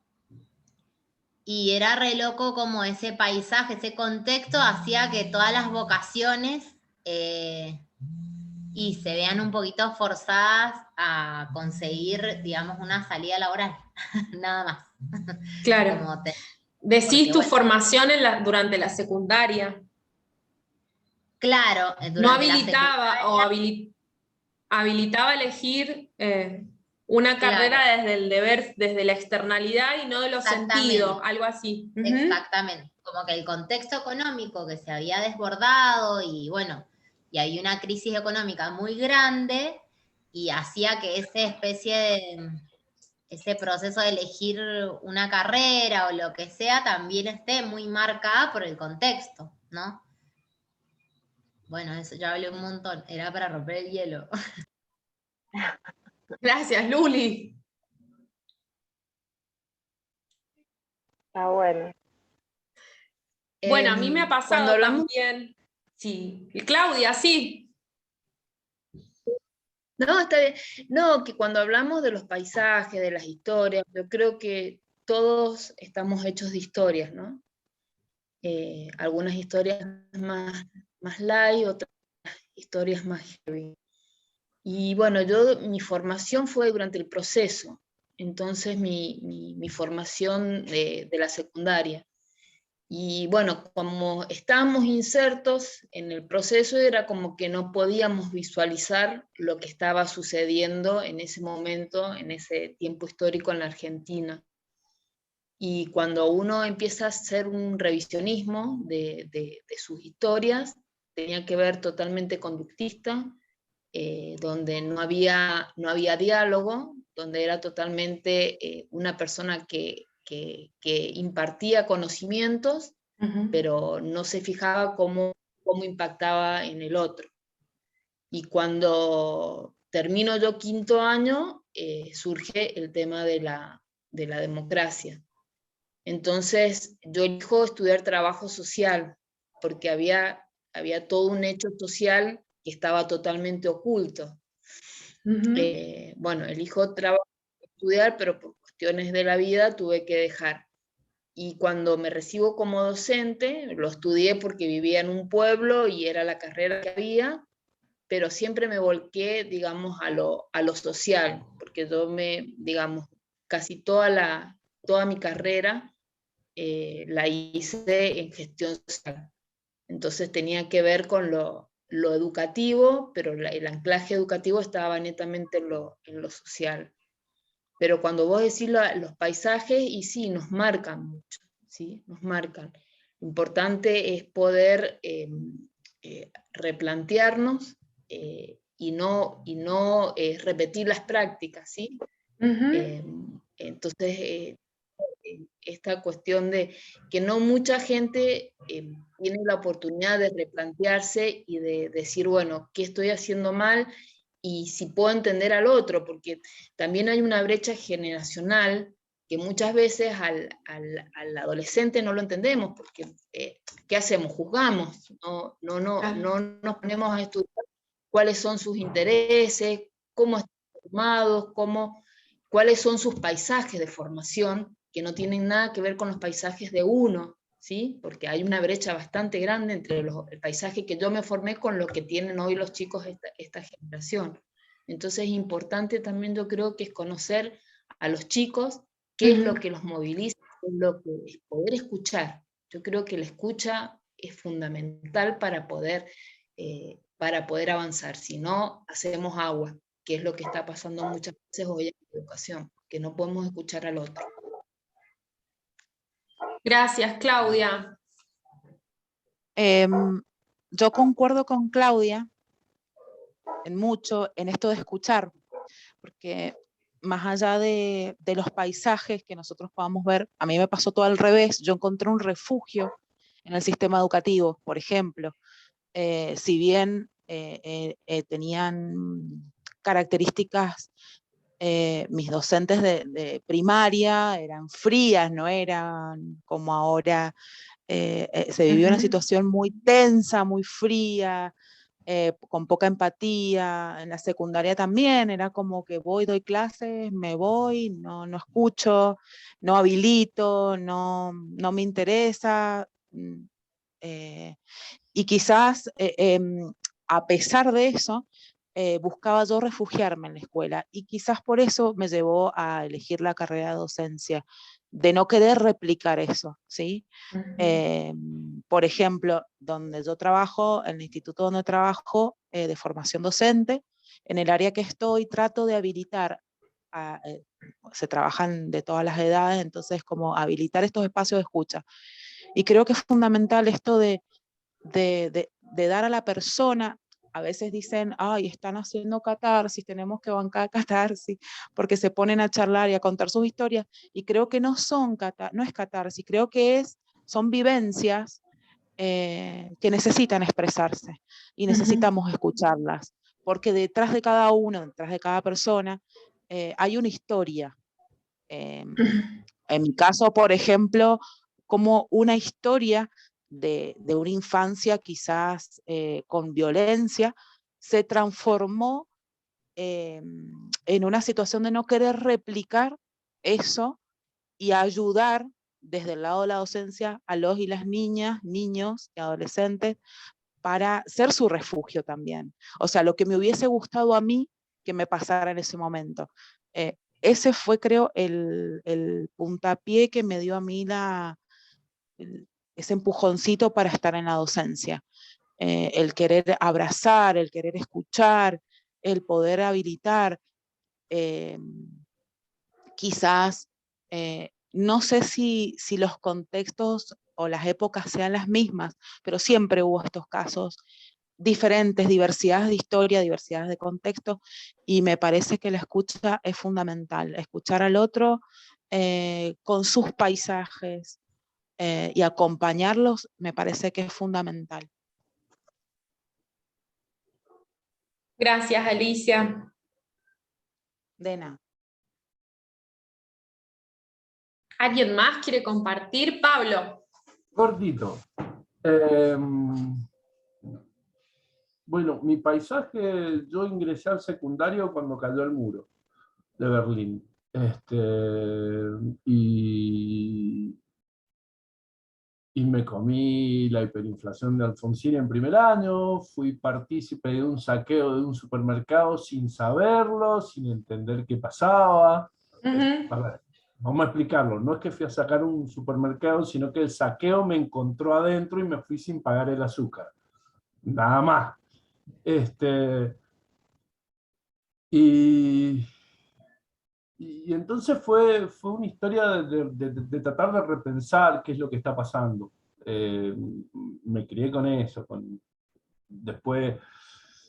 Speaker 7: y era re loco como ese paisaje, ese contexto hacía que todas las vocaciones y se vean un poquito forzadas a conseguir, digamos, una salida laboral, nada más.
Speaker 1: Claro.
Speaker 7: Como
Speaker 1: Decís
Speaker 7: porque,
Speaker 1: tu
Speaker 7: bueno,
Speaker 1: formación durante la secundaria.
Speaker 7: claro,
Speaker 1: No
Speaker 7: durante la
Speaker 1: habilitaba
Speaker 7: secundaria,
Speaker 1: habilitaba elegir una
Speaker 7: claro,
Speaker 1: carrera desde el deber, desde la externalidad y no de los sentidos,
Speaker 7: exactamente.
Speaker 1: algo así. Ujú.
Speaker 7: Exactamente, como que el contexto económico que se había desbordado y bueno, y había una crisis económica muy grande y hacía que ese proceso de elegir una carrera o lo que sea también esté muy marcada por el contexto, ¿no? Bueno, eso ya hablé un montón, era para romper el hielo.
Speaker 1: Gracias, Luli.
Speaker 4: Está bueno.
Speaker 1: Bueno, a mí me ha
Speaker 6: Cuando
Speaker 1: pasado
Speaker 6: hablamos,
Speaker 1: también. Sí. Y Claudia, sí.
Speaker 6: no, está bien. No, que cuando hablamos de los paisajes, de las historias, yo creo que todos estamos hechos de historias, ¿no? Algunas historias más light, otras historias más heavy. Y bueno, mi formación fue durante el proceso, entonces mi formación de la secundaria. Y bueno, como estábamos insertos en el proceso, era como que no podíamos visualizar lo que estaba sucediendo en ese momento, en ese tiempo histórico en la Argentina. Y cuando uno empieza a hacer un revisionismo de sus historias, tenía que ver totalmente conductista, donde no había diálogo, donde era totalmente una persona que impartía conocimientos, pero no se fijaba cómo impactaba en el otro. Y cuando termino yo quinto año, surge el tema de la democracia. Entonces yo elijo estudiar trabajo social, porque había todo un hecho social que estaba totalmente oculto. Bueno, elijo estudiar, pero por cuestiones de la vida tuve que dejar. Y cuando me recibo como docente, lo estudié porque vivía en un pueblo y era la carrera que había, pero siempre me volqué, digamos, a lo social, porque digamos, casi toda mi carrera la hice en gestión social. Entonces tenía que ver con lo educativo, pero el anclaje educativo estaba netamente en lo social. Pero cuando vos decís los paisajes, y sí, nos marcan mucho, ¿sí? Nos marcan. Lo importante es poder replantearnos y no repetir las prácticas, ¿sí? Entonces, esta cuestión de que no mucha gente tiene la oportunidad de replantearse y de decir, bueno, ¿qué estoy haciendo mal? Y si puedo entender al otro, porque también hay una brecha generacional que muchas veces al adolescente no lo entendemos, porque ¿qué hacemos? Juzgamos, no nos ponemos a estudiar cuáles son sus intereses, cómo están formados, cuáles son sus paisajes de formación, que no tienen nada que ver con los paisajes de uno, ¿sí? Porque hay una brecha bastante grande entre el paisaje que yo me formé con lo que tienen hoy los chicos esta generación. Entonces es importante también, yo creo que es conocer a los chicos qué es lo que los moviliza, qué es lo que es poder escuchar. Yo creo que la escucha es fundamental para poder avanzar, si no hacemos agua, que es lo que está pasando muchas veces hoy en la educación, que no podemos escuchar al otro.
Speaker 1: Gracias, Claudia.
Speaker 5: Yo concuerdo con Claudia en mucho en esto de escuchar, porque más allá de los paisajes que nosotros podamos ver, a mí me pasó todo al revés. Yo encontré un refugio en el sistema educativo, por ejemplo. Si bien tenían características mis docentes de primaria eran frías, no eran como ahora. Se vivió una situación muy tensa, muy fría, con poca empatía. En la secundaria también era como que voy, doy clases, me voy, no escucho, no habilito, no me interesa. Y quizás a pesar de eso, buscaba yo refugiarme en la escuela, y quizás por eso me llevó a elegir la carrera de docencia, de no querer replicar eso, ¿sí? Por ejemplo, donde yo trabajo, en el instituto donde trabajo, de formación docente, en el área que estoy, trato de habilitar, se trabajan de todas las edades, entonces como habilitar estos espacios de escucha. Y creo que es fundamental esto de dar a la persona. A veces dicen, ay, están haciendo catarsis, tenemos que bancar catarsis, porque se ponen a charlar y a contar sus historias, y creo que no es catarsis, creo que son vivencias que necesitan expresarse, y necesitamos escucharlas, porque detrás de cada uno, detrás de cada persona, hay una historia. En mi caso, por ejemplo, como una historia de una infancia quizás con violencia, se transformó en una situación de no querer replicar eso, y ayudar desde el lado de la docencia a los y las niñas, niños y adolescentes, para ser su refugio también. O sea, lo que me hubiese gustado a mí que me pasara en ese momento. Ese fue, creo, el puntapié que me dio a mí ese empujoncito para estar en la docencia. El querer abrazar, el querer escuchar, el poder habilitar. Quizás, no sé si los contextos o las épocas sean las mismas, pero siempre hubo estos casos diferentes, diversidades de historia, diversidades de contexto, y me parece que la escucha es fundamental. Escuchar al otro con sus paisajes y acompañarlos me parece que es fundamental.
Speaker 1: Gracias, Alicia.
Speaker 5: De nada.
Speaker 1: ¿Alguien más quiere compartir? Pablo.
Speaker 8: Cortito. Bueno, mi paisaje, yo ingresé al secundario cuando cayó el muro de Berlín. Y me comí la hiperinflación de Alfonsín en primer año, fui partícipe de un saqueo de un supermercado sin saberlo, sin entender qué pasaba. A ver, vamos a explicarlo, no es que fui a sacar un supermercado, sino que el saqueo me encontró adentro y me fui sin pagar el azúcar. Nada más. Y entonces fue una historia de tratar de repensar qué es lo que está pasando. Me crié con eso. Después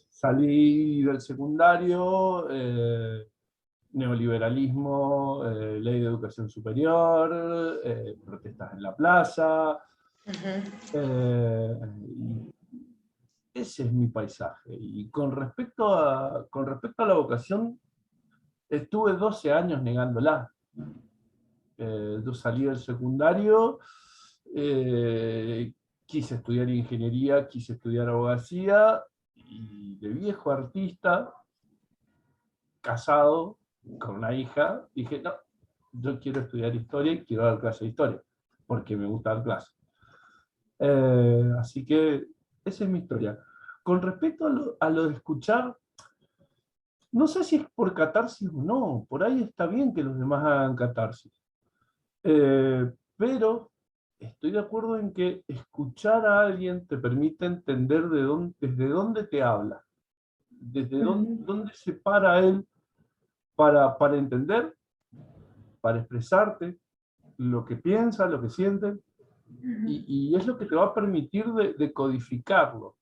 Speaker 8: salí del secundario, neoliberalismo, ley de educación superior, protestas en la plaza. Ese es mi paisaje. Y con respecto a la vocación, estuve 12 años negándola. Yo salí del secundario, quise estudiar ingeniería, quise estudiar abogacía, y de viejo artista, casado, con una hija, dije, no, yo quiero estudiar historia y quiero dar clase de historia, porque me gusta dar clase. Así que esa es mi historia. Con respecto a lo de escuchar, no sé si es por catarsis o no, por ahí está bien que los demás hagan catarsis. Pero estoy de acuerdo en que escuchar a alguien te permite entender desde dónde te habla, desde dónde se para él para entender, para expresarte lo que piensa, lo que siente, y es lo que te va a permitir de codificarlo.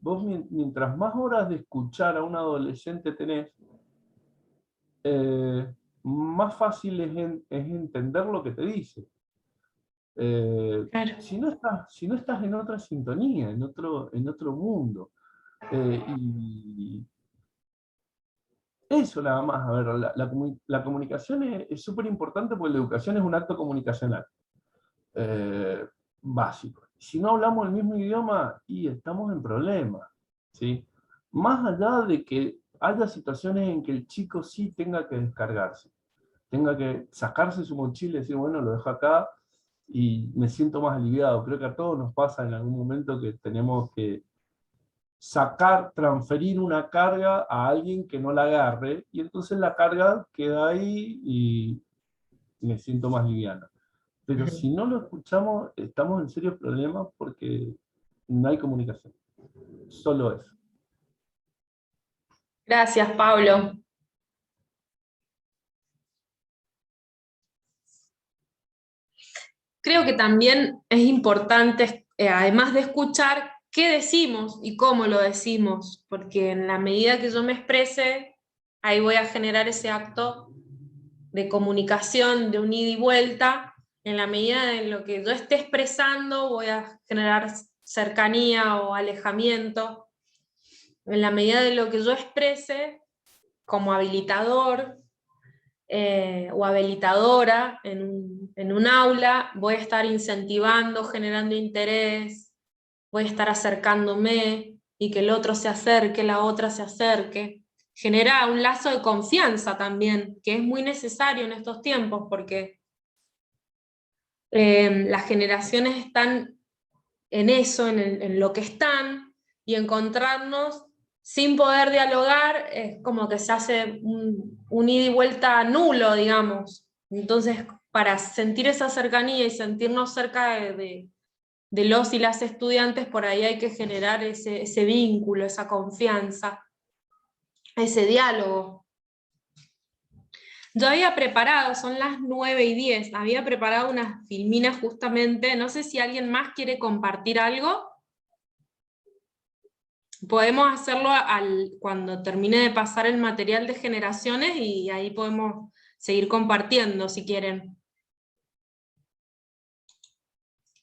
Speaker 8: Vos mientras más horas de escuchar a un adolescente tenés, más fácil es entender lo que te dice.
Speaker 1: Claro.
Speaker 8: Si no estás en otra sintonía, en otro mundo. Y Eso nada más. A ver, la comunicación es súper importante porque la educación es un acto comunicacional básico. Si no hablamos el mismo idioma, y estamos en problemas, ¿sí? Más allá de que haya situaciones en que el chico sí tenga que descargarse, tenga que sacarse su mochila y decir, bueno, lo dejo acá y me siento más aliviado. Creo que a todos nos pasa en algún momento que tenemos que transferir una carga a alguien que no la agarre, y entonces la carga queda ahí y me siento más liviano. Pero si no lo escuchamos, estamos en serios problemas porque no hay comunicación. Solo eso.
Speaker 1: Gracias, Pablo. Creo que también es importante, además de escuchar, qué decimos y cómo lo decimos, porque en la medida que yo me exprese, ahí voy a generar ese acto de comunicación, de un ida y vuelta. En la medida en lo que yo esté expresando, voy a generar cercanía o alejamiento. En la medida de lo que yo exprese, como habilitador o habilitadora en un aula, voy a estar incentivando, generando interés, voy a estar acercándome y que el otro se acerque, la otra se acerque. Genera un lazo de confianza también, que es muy necesario en estos tiempos, porque las generaciones están en eso, en lo que están, y encontrarnos sin poder dialogar es como que se hace un ida y vuelta nulo, digamos. Entonces, para sentir esa cercanía y sentirnos cerca de los y las estudiantes, por ahí hay que generar ese vínculo, esa confianza, ese diálogo. Yo había preparado, son las 9:10, había preparado unas filminas justamente, no sé si alguien más quiere compartir algo. Podemos hacerlo cuando termine de pasar el material de generaciones y ahí podemos seguir compartiendo si quieren.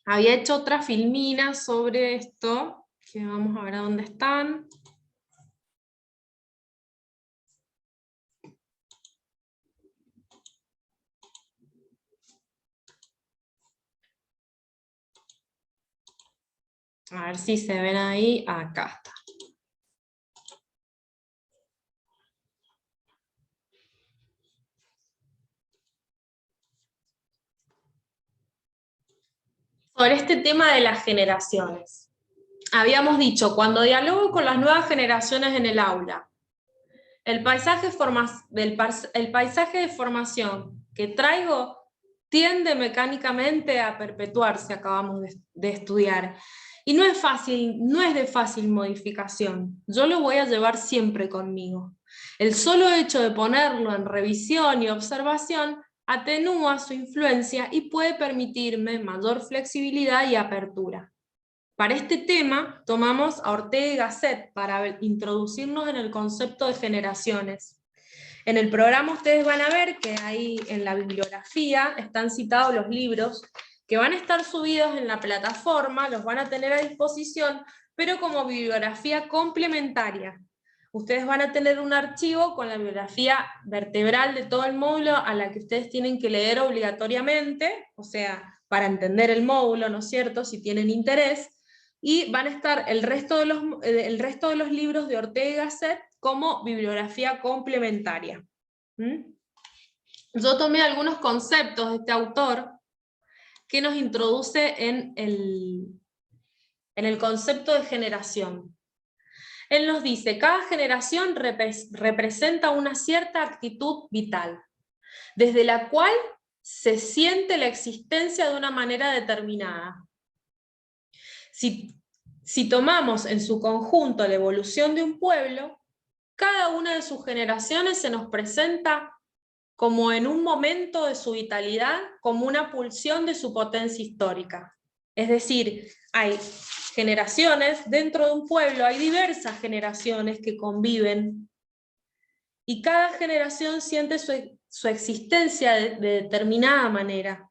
Speaker 1: Había hecho otra filmina sobre esto, que vamos a ver a dónde están. A ver si se ven ahí, acá está. Sobre este tema de las generaciones. Habíamos dicho, cuando dialogo con las nuevas generaciones en el aula, el paisaje de formación que traigo tiende mecánicamente a perpetuarse, acabamos de estudiar. Y no es fácil, no es de fácil modificación. Yo lo voy a llevar siempre conmigo. El solo hecho de ponerlo en revisión y observación atenúa su influencia y puede permitirme mayor flexibilidad y apertura. Para este tema tomamos a Ortega y Gasset para introducirnos en el concepto de generaciones. En el programa ustedes van a ver que ahí en la bibliografía están citados los libros que van a estar subidos en la plataforma, los van a tener a disposición, pero como bibliografía complementaria. Ustedes van a tener un archivo con la bibliografía vertebral de todo el módulo a la que ustedes tienen que leer obligatoriamente, o sea, para entender el módulo, ¿no es cierto?, si tienen interés, y van a estar el resto de los libros de Ortega y Gasset como bibliografía complementaria. Yo tomé algunos conceptos de este autor que nos introduce en el concepto de generación. Él nos dice, cada generación representa una cierta actitud vital, desde la cual se siente la existencia de una manera determinada. Si tomamos en su conjunto la evolución de un pueblo, cada una de sus generaciones se nos presenta como en un momento de su vitalidad, como una pulsión de su potencia histórica. Es decir, hay generaciones dentro de un pueblo, hay diversas generaciones que conviven, y cada generación siente su existencia de determinada manera.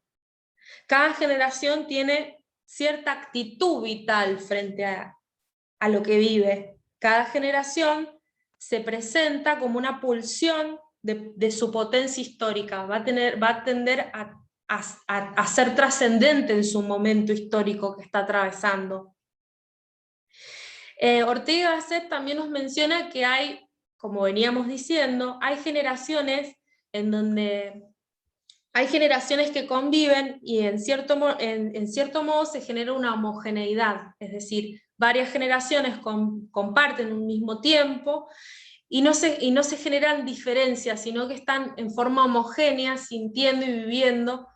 Speaker 1: Cada generación tiene cierta actitud vital frente a lo que vive. Cada generación se presenta como una pulsión de su potencia histórica, va a tender a ser trascendente en su momento histórico que está atravesando. Ortega y Gasset también nos menciona que hay, como veníamos diciendo, hay generaciones en donde hay generaciones que conviven y en cierto modo se genera una homogeneidad, es decir, varias generaciones comparten un mismo tiempo y no se generan diferencias, sino que están en forma homogénea, sintiendo y viviendo,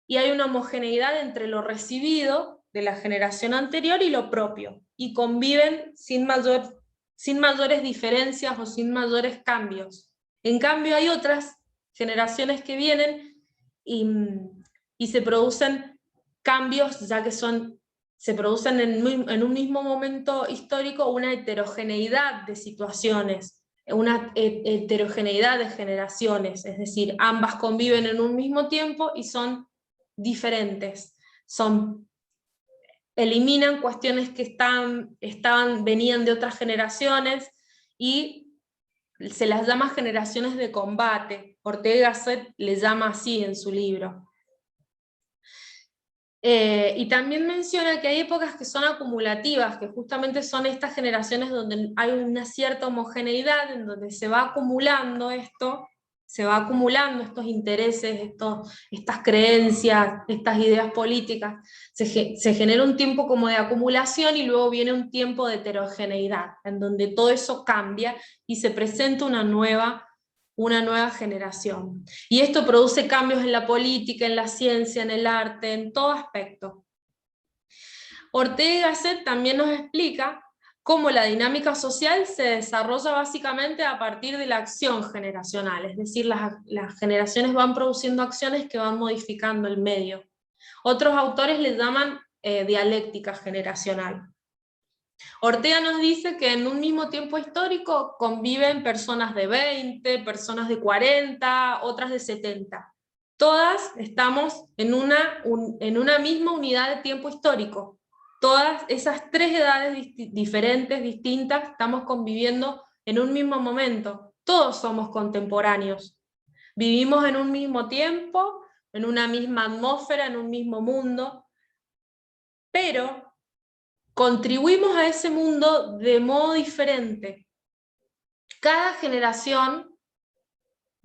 Speaker 1: y hay una homogeneidad entre lo recibido de la generación anterior y lo propio, y conviven sin mayores diferencias o sin mayores cambios. En cambio hay otras generaciones que vienen y se producen cambios, ya que se producen en un mismo momento histórico una heterogeneidad de situaciones, una heterogeneidad de generaciones, es decir, ambas conviven en un mismo tiempo y son diferentes, eliminan cuestiones que venían de otras generaciones y se las llama generaciones de combate. Ortega y Gasset le llama así en su libro. Y también menciona que hay épocas que son acumulativas, que justamente son estas generaciones donde hay una cierta homogeneidad, en donde se va acumulando estos intereses, estas creencias, estas ideas políticas, se genera un tiempo como de acumulación y luego viene un tiempo de heterogeneidad, en donde todo eso cambia y se presenta una nueva generación. Y esto produce cambios en la política, en la ciencia, en el arte, en todo aspecto. Ortega y Gasset también nos explica cómo la dinámica social se desarrolla básicamente a partir de la acción generacional, es decir, las generaciones van produciendo acciones que van modificando el medio. Otros autores les llaman dialéctica generacional. Ortega nos dice que en un mismo tiempo histórico conviven personas de 20, personas de 40, otras de 70. Todas estamos en una misma unidad de tiempo histórico. Todas esas tres edades diferentes, distintas, estamos conviviendo en un mismo momento. Todos somos contemporáneos. Vivimos en un mismo tiempo, en una misma atmósfera, en un mismo mundo, pero contribuimos a ese mundo de modo diferente. Cada generación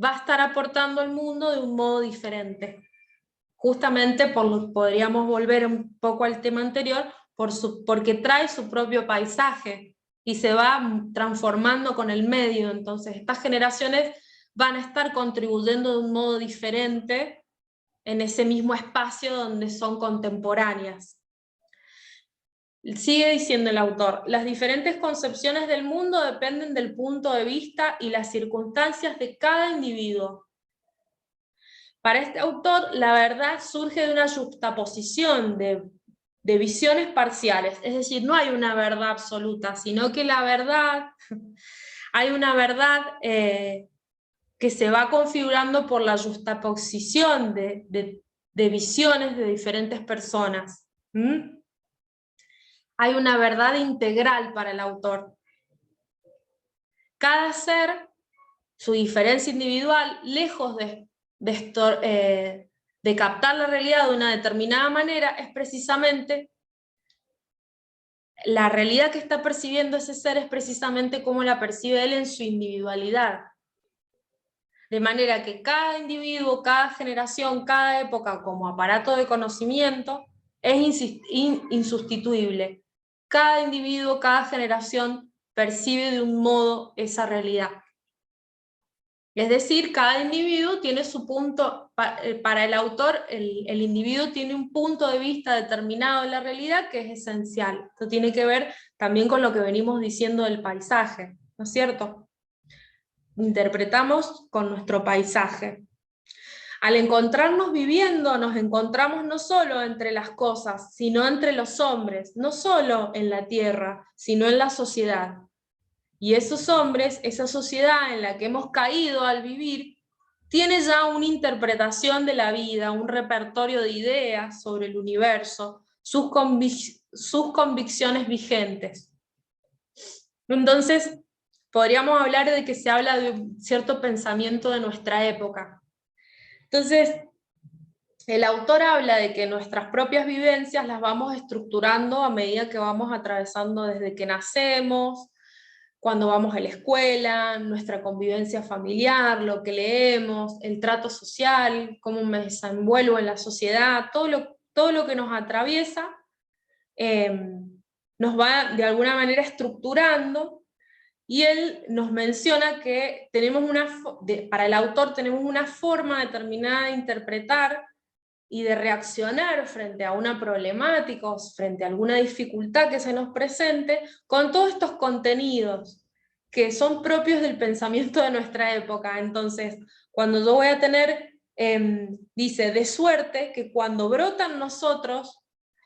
Speaker 1: va a estar aportando al mundo de un modo diferente. Justamente podríamos volver un poco al tema anterior, porque trae su propio paisaje y se va transformando con el medio. Entonces estas generaciones van a estar contribuyendo de un modo diferente en ese mismo espacio donde son contemporáneas. Sigue diciendo el autor, las diferentes concepciones del mundo dependen del punto de vista y las circunstancias de cada individuo. Para este autor, la verdad surge de una juxtaposición de visiones parciales, es decir, no hay una verdad absoluta, sino que hay una verdad que se va configurando por la juxtaposición de visiones de diferentes personas. Hay una verdad integral para el autor. Cada ser, su diferencia individual, lejos de captar la realidad de una determinada manera, es precisamente la realidad que está percibiendo ese ser, es precisamente cómo la percibe él en su individualidad. De manera que cada individuo, cada generación, cada época como aparato de conocimiento es insustituible. Cada individuo, cada generación percibe de un modo esa realidad. Es decir, cada individuo tiene su punto, para el autor, el individuo tiene un punto de vista determinado de la realidad que es esencial. Esto tiene que ver también con lo que venimos diciendo del paisaje, ¿no es cierto? Interpretamos con nuestro paisaje. Al encontrarnos viviendo, nos encontramos no solo entre las cosas, sino entre los hombres, no solo en la tierra, sino en la sociedad. Y esos hombres, esa sociedad en la que hemos caído al vivir, tiene ya una interpretación de la vida, un repertorio de ideas sobre el universo, sus convicciones vigentes. Entonces, podríamos hablar de que se habla de un cierto pensamiento de nuestra época. Entonces, el autor habla de que nuestras propias vivencias las vamos estructurando a medida que vamos atravesando desde que nacemos, cuando vamos a la escuela, nuestra convivencia familiar, lo que leemos, el trato social, cómo me desenvuelvo en la sociedad, todo lo que nos atraviesa, nos va de alguna manera estructurando, y él nos menciona que tenemos para el autor tenemos una forma determinada de interpretar y de reaccionar frente a una problemática o frente a alguna dificultad que se nos presente, con todos estos contenidos que son propios del pensamiento de nuestra época. Entonces, cuando yo voy a tener, dice, de suerte que cuando brota en nosotros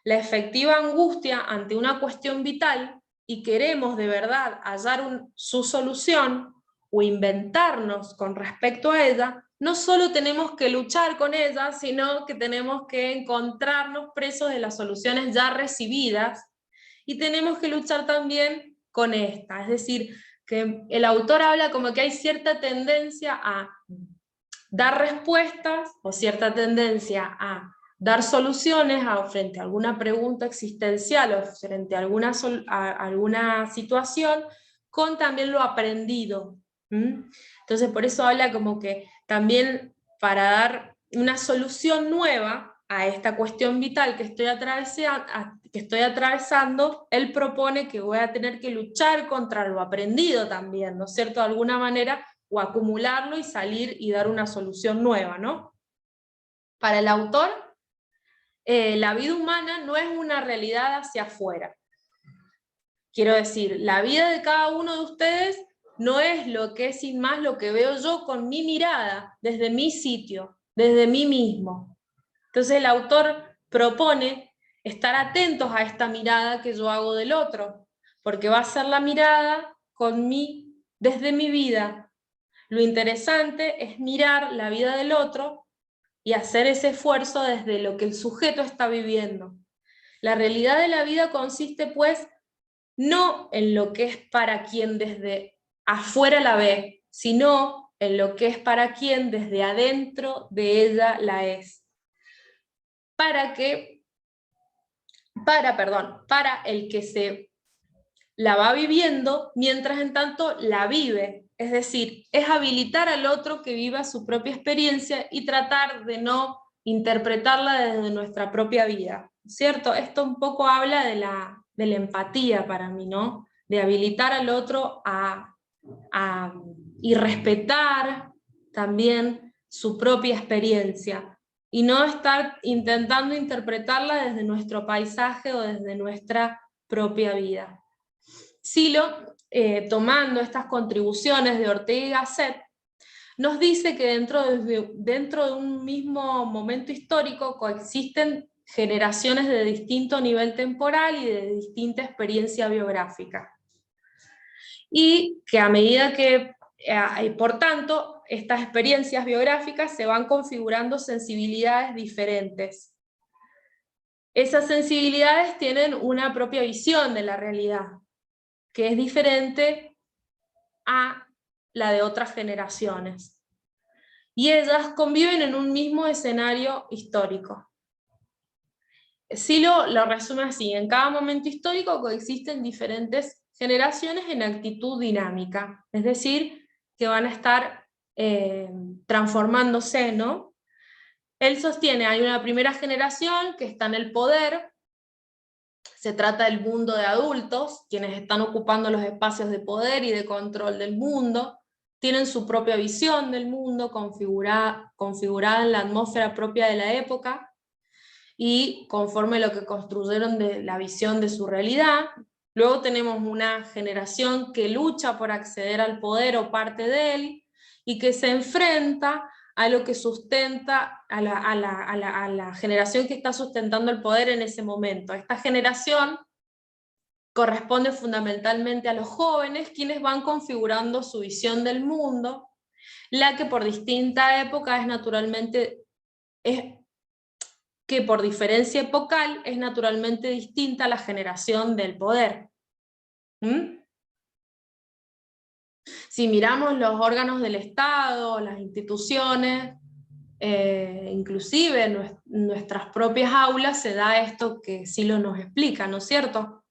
Speaker 1: la efectiva angustia ante una cuestión vital y queremos de verdad hallar su solución o inventarnos con respecto a ella, no solo tenemos que luchar con ella, sino que tenemos que encontrarnos presos de las soluciones ya recibidas, y tenemos que luchar también con esta. Es decir, que el autor habla como que hay cierta tendencia a dar respuestas, o cierta tendencia a dar soluciones frente a alguna pregunta existencial, o frente a alguna situación, con también lo aprendido. Entonces por eso habla como que también para dar una solución nueva a esta cuestión vital que estoy atravesando, él propone que voy a tener que luchar contra lo aprendido también, ¿no es cierto?, de alguna manera, o acumularlo y salir y dar una solución nueva, ¿no? Para el autor, la vida humana no es una realidad hacia afuera. Quiero decir, la vida de cada uno de ustedes no es lo que es sin más lo que veo yo con mi mirada, desde mi sitio, desde mí mismo. Entonces el autor propone estar atentos a esta mirada que yo hago del otro, porque va a ser la mirada desde mi vida. Lo interesante es mirar la vida del otro y hacer ese esfuerzo desde lo que el sujeto está viviendo. La realidad de la vida consiste, pues, no en lo que es para quien desde afuera la ve, sino en lo que es para quien desde adentro de ella la es. Para el que se la va viviendo, mientras en tanto la vive. Es decir, es habilitar al otro que viva su propia experiencia y tratar de no interpretarla desde nuestra propia vida, ¿cierto? Esto un poco habla de la empatía para mí, ¿no? De habilitar al otro y respetar también su propia experiencia, y no estar intentando interpretarla desde nuestro paisaje o desde nuestra propia vida. Silo, tomando estas contribuciones de Ortega y Gasset, nos dice que dentro de un mismo momento histórico coexisten generaciones de distinto nivel temporal y de distinta experiencia biográfica. Y que a medida que, por tanto, estas experiencias biográficas se van configurando sensibilidades diferentes. Esas sensibilidades tienen una propia visión de la realidad, que es diferente a la de otras generaciones. Y ellas conviven en un mismo escenario histórico. Silo lo resume así: en cada momento histórico coexisten diferentes generaciones en actitud dinámica, es decir, que van a estar transformándose, ¿no? Él sostiene, hay una primera generación que está en el poder, se trata del mundo de adultos, quienes están ocupando los espacios de poder y de control del mundo, tienen su propia visión del mundo configurada en la atmósfera propia de la época, y conforme a lo que construyeron de la visión de su realidad. Luego tenemos una generación que lucha por acceder al poder o parte de él, y que se enfrenta a lo que sustenta, a la generación que está sustentando el poder en ese momento. Esta generación corresponde fundamentalmente a los jóvenes, quienes van configurando su visión del mundo, la que por distinta época que por diferencia epocal es naturalmente distinta a la generación del poder. Si miramos los órganos del Estado, las instituciones, inclusive en nuestras propias aulas se da esto que Silo nos explica, ¿no es cierto?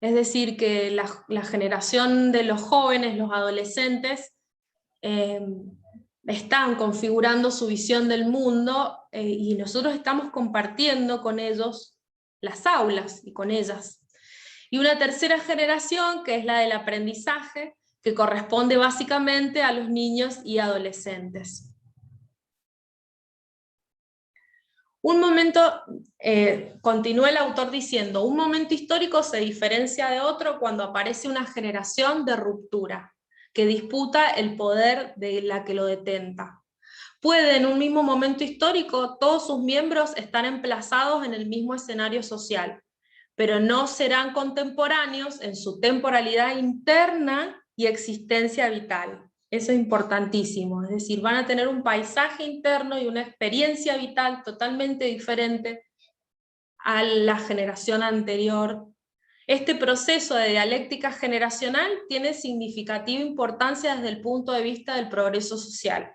Speaker 1: Es decir, que la generación de los jóvenes, los adolescentes, están configurando su visión del mundo y nosotros estamos compartiendo con ellos las aulas y con ellas. Y una tercera generación, que es la del aprendizaje, que corresponde básicamente a los niños y adolescentes. Un momento, continúa el autor diciendo, un momento histórico se diferencia de otro cuando aparece una generación de ruptura, que disputa el poder de la que lo detenta. Puede en un mismo momento histórico todos sus miembros estar emplazados en el mismo escenario social, pero no serán contemporáneos en su temporalidad interna y existencia vital. Eso es importantísimo, es decir, van a tener un paisaje interno y una experiencia vital totalmente diferente a la generación anterior. Este proceso de dialéctica generacional tiene significativa importancia desde el punto de vista del progreso social.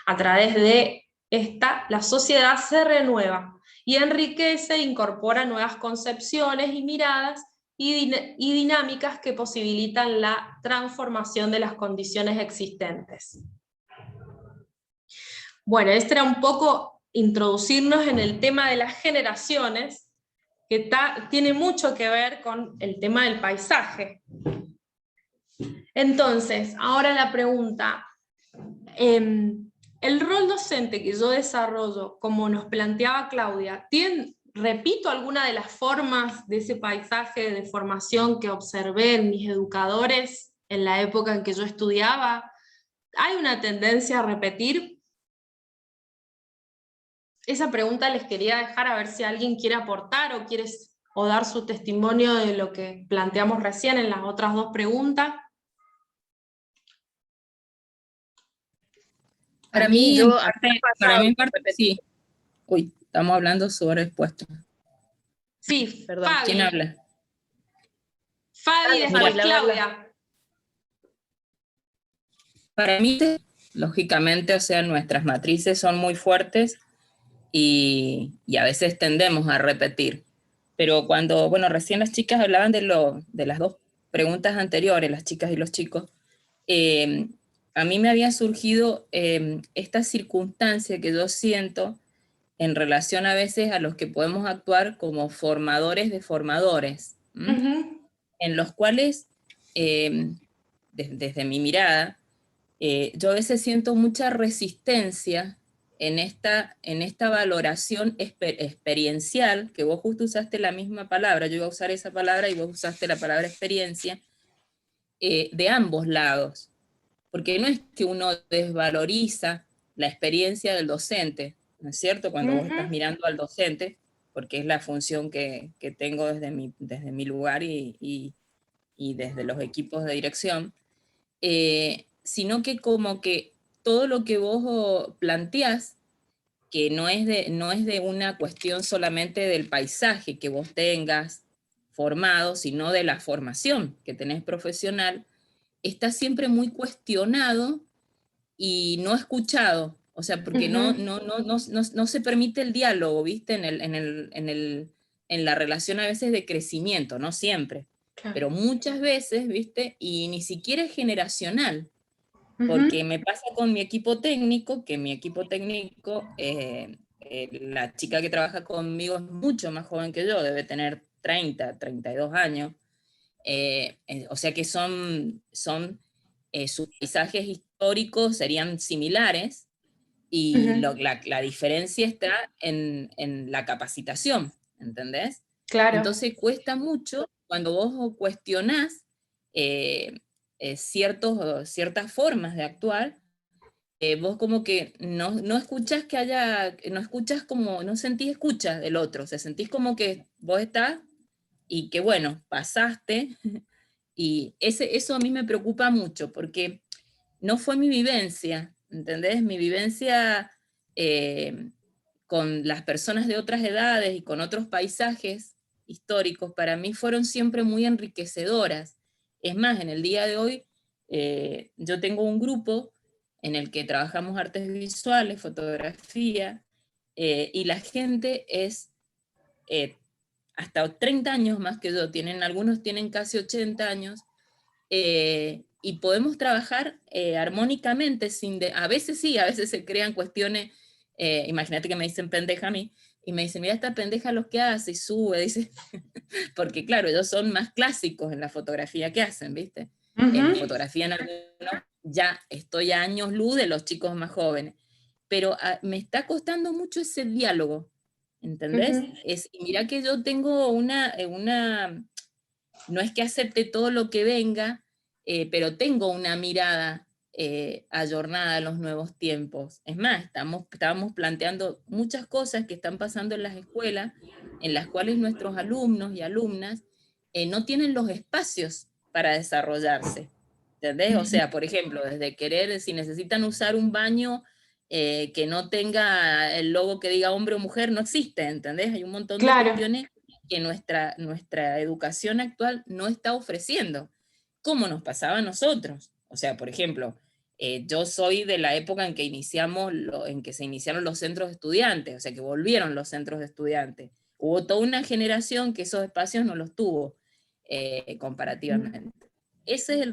Speaker 1: A través de esta, la sociedad se renueva y enriquece e incorpora nuevas concepciones y miradas y dinámicas que posibilitan la transformación de las condiciones existentes. Bueno, este era un poco introducirnos en el tema de las generaciones, que tiene mucho que ver con el tema del paisaje. Entonces, ahora la pregunta, el rol docente que yo desarrollo, como nos planteaba Claudia, repito alguna de las formas de ese paisaje de formación que observé en mis educadores en la época en que yo estudiaba. ¿Hay una tendencia a repetir? Esa pregunta les quería dejar a ver si alguien quiere aportar o dar su testimonio de lo que planteamos recién en las otras dos preguntas.
Speaker 9: Para mí, en parte sí. Uy, estamos hablando sobre expuestos.
Speaker 1: Sí,
Speaker 6: Perdón.
Speaker 1: Fabi.
Speaker 9: ¿Quién habla?
Speaker 1: Fabi, después Claudia.
Speaker 9: Para mí, lógicamente, o sea, nuestras matrices son muy fuertes y a veces tendemos a repetir. Pero cuando, bueno, recién las chicas hablaban de las dos preguntas anteriores, las chicas y los chicos, a mí me había surgido esta circunstancia que yo siento en relación a veces a los que podemos actuar como formadores de formadores, en los cuales, desde mi mirada, yo a veces siento mucha resistencia en esta valoración experiencial, que vos justo usaste la misma palabra, yo iba a usar esa palabra y vos usaste la palabra experiencia, de ambos lados. Porque no es que uno desvaloriza la experiencia del docente, ¿no es cierto? Cuando vos estás mirando al docente, porque es la función que tengo desde mi lugar y desde los equipos de dirección, sino que como que todo lo que vos planteás, que no es de una cuestión solamente del paisaje que vos tengas formado, sino de la formación que tenés profesional, está siempre muy cuestionado y no escuchado, o sea, porque no se permite el diálogo, ¿viste? En la relación a veces de crecimiento, no siempre, claro, pero muchas veces, ¿viste? Y ni siquiera es generacional, porque me pasa con mi equipo técnico, que mi equipo técnico, la chica que trabaja conmigo es mucho más joven que yo, debe tener 30, 32 años, o sea que sus paisajes históricos serían similares y la diferencia está en la capacitación, ¿entendés? Claro. Entonces cuesta mucho cuando vos cuestionás ciertas formas de actuar, vos como que no escuchás no sentís escucha del otro, o sea, sentís como que vos estás y que bueno, pasaste. Y eso a mí me preocupa mucho, porque no fue mi vivencia, ¿entendés? Mi vivencia con las personas de otras edades y con otros paisajes históricos, para mí fueron siempre muy enriquecedoras. Es más, en el día de hoy yo tengo un grupo en el que trabajamos artes visuales, fotografía, y la gente es hasta 30 años más que yo, algunos tienen casi 80 años, y podemos trabajar armónicamente, a veces sí, a veces se crean cuestiones, imagínate que me dicen pendeja a mí, y me dicen, mira esta pendeja lo que hace, y sube, dice, porque claro, ellos son más clásicos en la fotografía que hacen, ¿viste? En fotografía en algunos ya estoy a años luz de los chicos más jóvenes, pero me está costando mucho ese diálogo, ¿entendés? Y mira que yo tengo no es que acepte todo lo que venga, pero tengo una mirada ayornada a los nuevos tiempos. Es más, estábamos planteando muchas cosas que están pasando en las escuelas, en las cuales nuestros alumnos y alumnas no tienen los espacios para desarrollarse. ¿Entendés? O sea, por ejemplo, desde si necesitan usar un baño que no tenga el logo que diga hombre o mujer, no existe, ¿entendés? Hay un montón de cuestiones que nuestra educación actual no está ofreciendo, como nos pasaba a nosotros. O sea, por ejemplo, yo soy de la época en que se iniciaron los centros de estudiantes, o sea, que volvieron los centros de estudiantes. Hubo toda una generación que esos espacios no los tuvo comparativamente. Ese es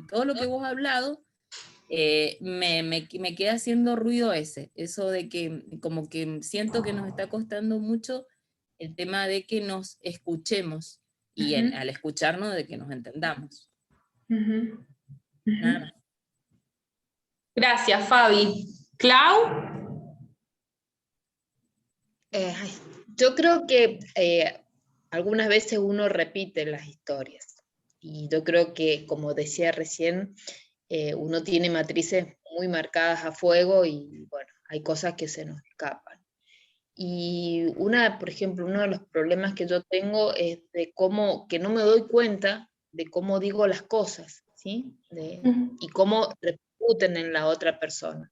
Speaker 9: todo lo que vos has hablado, me queda haciendo ruido eso de que como que siento que nos está costando mucho el tema de que nos escuchemos y al escucharnos de que nos entendamos. Nada más.
Speaker 1: Gracias, Fabi. ¿Clau?
Speaker 6: Yo creo que algunas veces uno repite las historias. Y yo creo que, como decía recién, uno tiene matrices muy marcadas a fuego y, bueno, hay cosas que se nos escapan. Y por ejemplo, uno de los problemas que yo tengo es de que no me doy cuenta de cómo digo las cosas, ¿sí? Y cómo repercuten en la otra persona.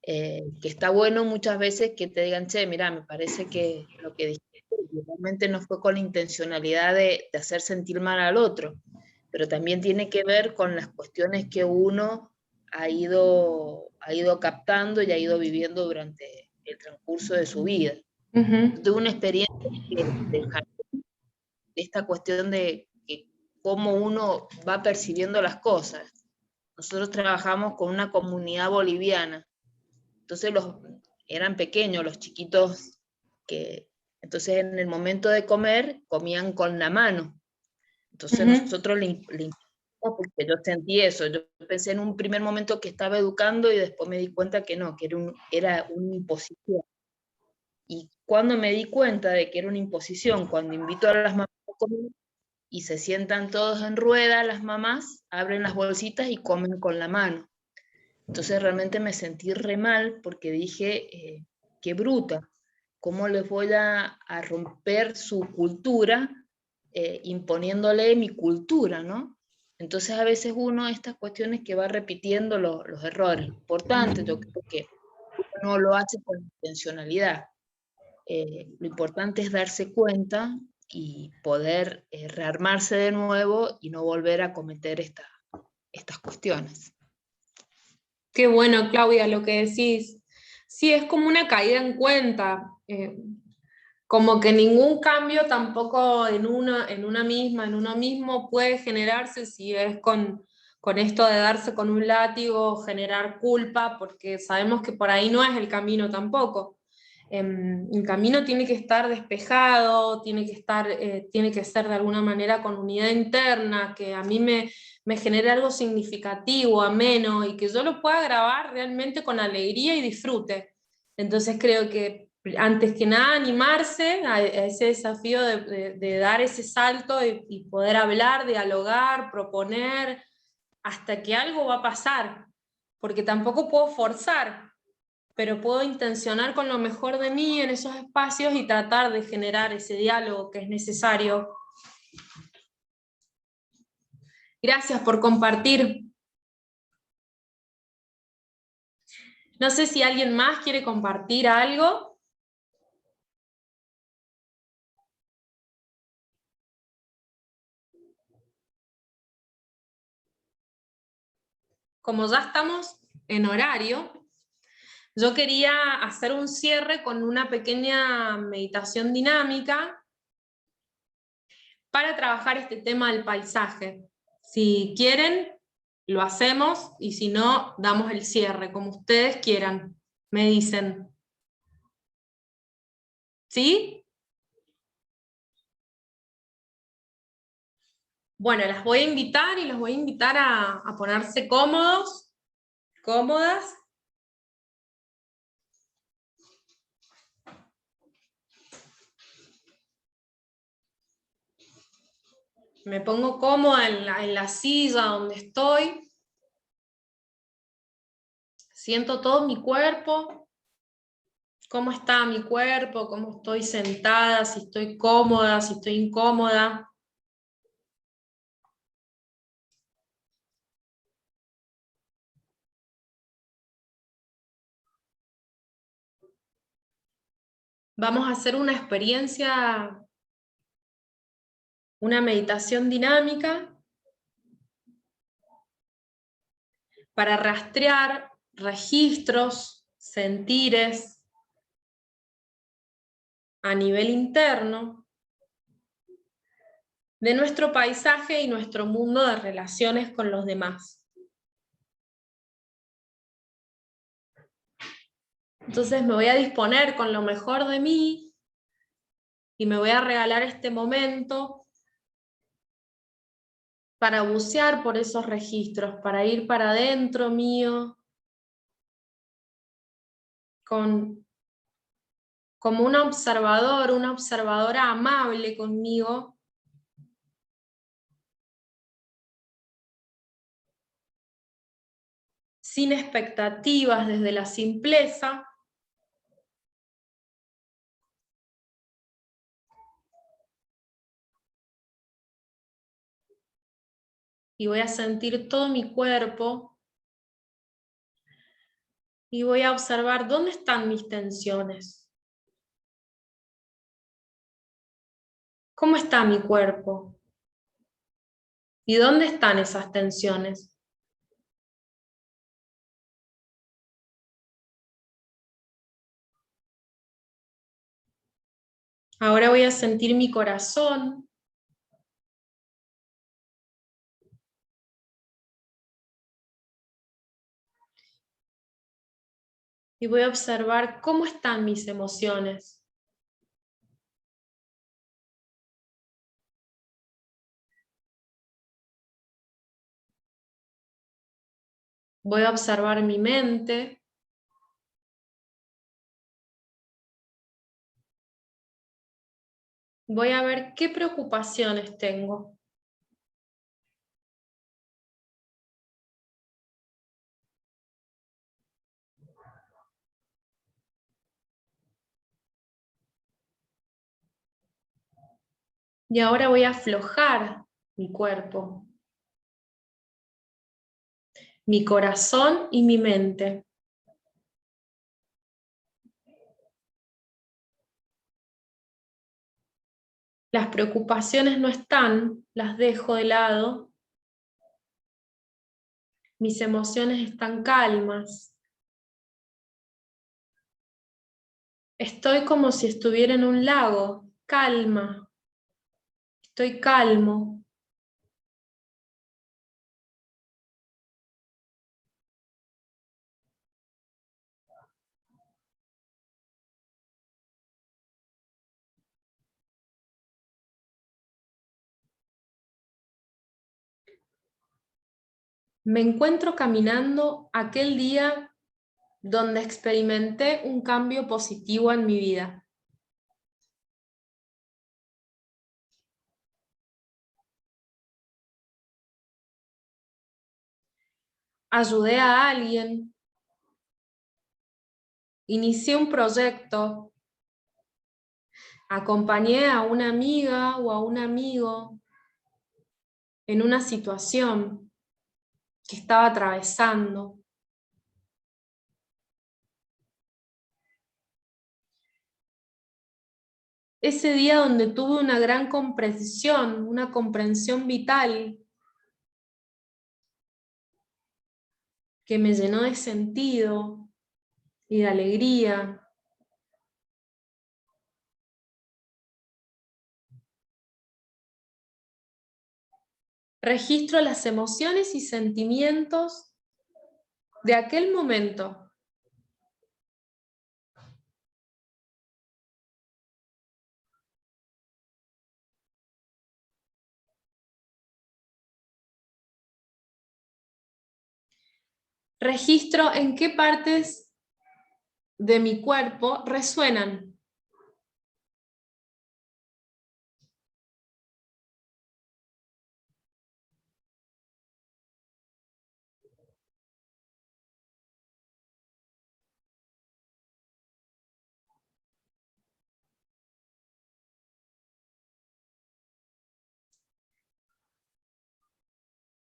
Speaker 6: Que está bueno muchas veces que te digan, che, mira, me parece que lo que dijiste realmente no fue con la intencionalidad de hacer sentir mal al otro, pero también tiene que ver con las cuestiones que uno ha ido captando y ha ido viviendo durante el transcurso de su vida. Tuve una experiencia de esta cuestión de cómo uno va percibiendo las cosas. Nosotros trabajamos con una comunidad boliviana, entonces eran pequeños los chiquitos, entonces en el momento de comer comían con la mano. Entonces nosotros le porque yo sentí eso, yo pensé en un primer momento que estaba educando y después me di cuenta que no, que era una imposición. Y cuando me di cuenta de que era una imposición, cuando invito a las mamás a comer y se sientan todos en rueda, las mamás abren las bolsitas y comen con la mano. Entonces realmente me sentí re mal porque dije, qué bruta, ¿cómo les voy a romper su cultura imponiéndole mi cultura, ¿no? Entonces a veces uno estas cuestiones que va repitiendo los errores. Importante, yo creo que uno no lo hace con intencionalidad. Lo importante es darse cuenta y poder rearmarse de nuevo y no volver a cometer estas cuestiones.
Speaker 1: Qué bueno, Claudia, lo que decís. Sí, es como una caída en cuenta, como que ningún cambio tampoco en uno mismo puede generarse si es con esto de darse con un látigo, generar culpa, porque sabemos que por ahí no es el camino tampoco. El camino tiene que estar despejado, tiene que ser de alguna manera con unidad interna, que a mí me genere algo significativo, ameno, y que yo lo pueda grabar realmente con alegría y disfrute. Entonces creo que antes que nada animarse a ese desafío de dar ese salto y poder hablar, dialogar, proponer, hasta que algo va a pasar, porque tampoco puedo forzar, pero puedo intencionar con lo mejor de mí en esos espacios y tratar de generar ese diálogo que es necesario. Gracias por compartir. No sé si alguien más quiere compartir algo. como ya estamos en horario, yo quería hacer un cierre con una pequeña meditación dinámica para trabajar este tema del paisaje. Si quieren, lo hacemos, y si no, damos el cierre, como ustedes quieran, me dicen. ¿Sí? Bueno, las voy a invitar y los voy a invitar a ponerse cómodos, cómodas. Me pongo cómoda en la silla donde estoy. Siento todo mi cuerpo. ¿Cómo está mi cuerpo? ¿Cómo estoy sentada? Si estoy cómoda, si estoy incómoda. Vamos a hacer una experiencia, una meditación dinámica para rastrear registros, sentires a nivel interno de nuestro paisaje y nuestro mundo de relaciones con los demás. Entonces me voy a disponer con lo mejor de mí y me voy a regalar este momento para bucear por esos registros, para ir para adentro mío, como un observador, una observadora amable conmigo, sin expectativas, desde la simpleza. Y voy a sentir todo mi cuerpo y voy a observar dónde están mis tensiones. ¿Cómo está mi cuerpo? ¿Y dónde están esas tensiones? Ahora voy a sentir mi corazón. Y voy a observar cómo están mis emociones. Voy a observar mi mente. Voy a ver qué preocupaciones tengo. Y ahora voy a aflojar mi cuerpo, mi corazón y mi mente. Las preocupaciones no están, las dejo de lado. Mis emociones están calmas. Estoy como si estuviera en un lago, calma. Estoy calmo. Me encuentro caminando aquel día donde experimenté un cambio positivo en mi vida. Ayudé a alguien, inicié un proyecto, acompañé a una amiga o a un amigo en una situación que estaba atravesando. Ese día donde tuve una gran comprensión, una comprensión vital, que me llenó de sentido y de alegría. Registro las emociones y sentimientos de aquel momento. Registro en qué partes de mi cuerpo resuenan.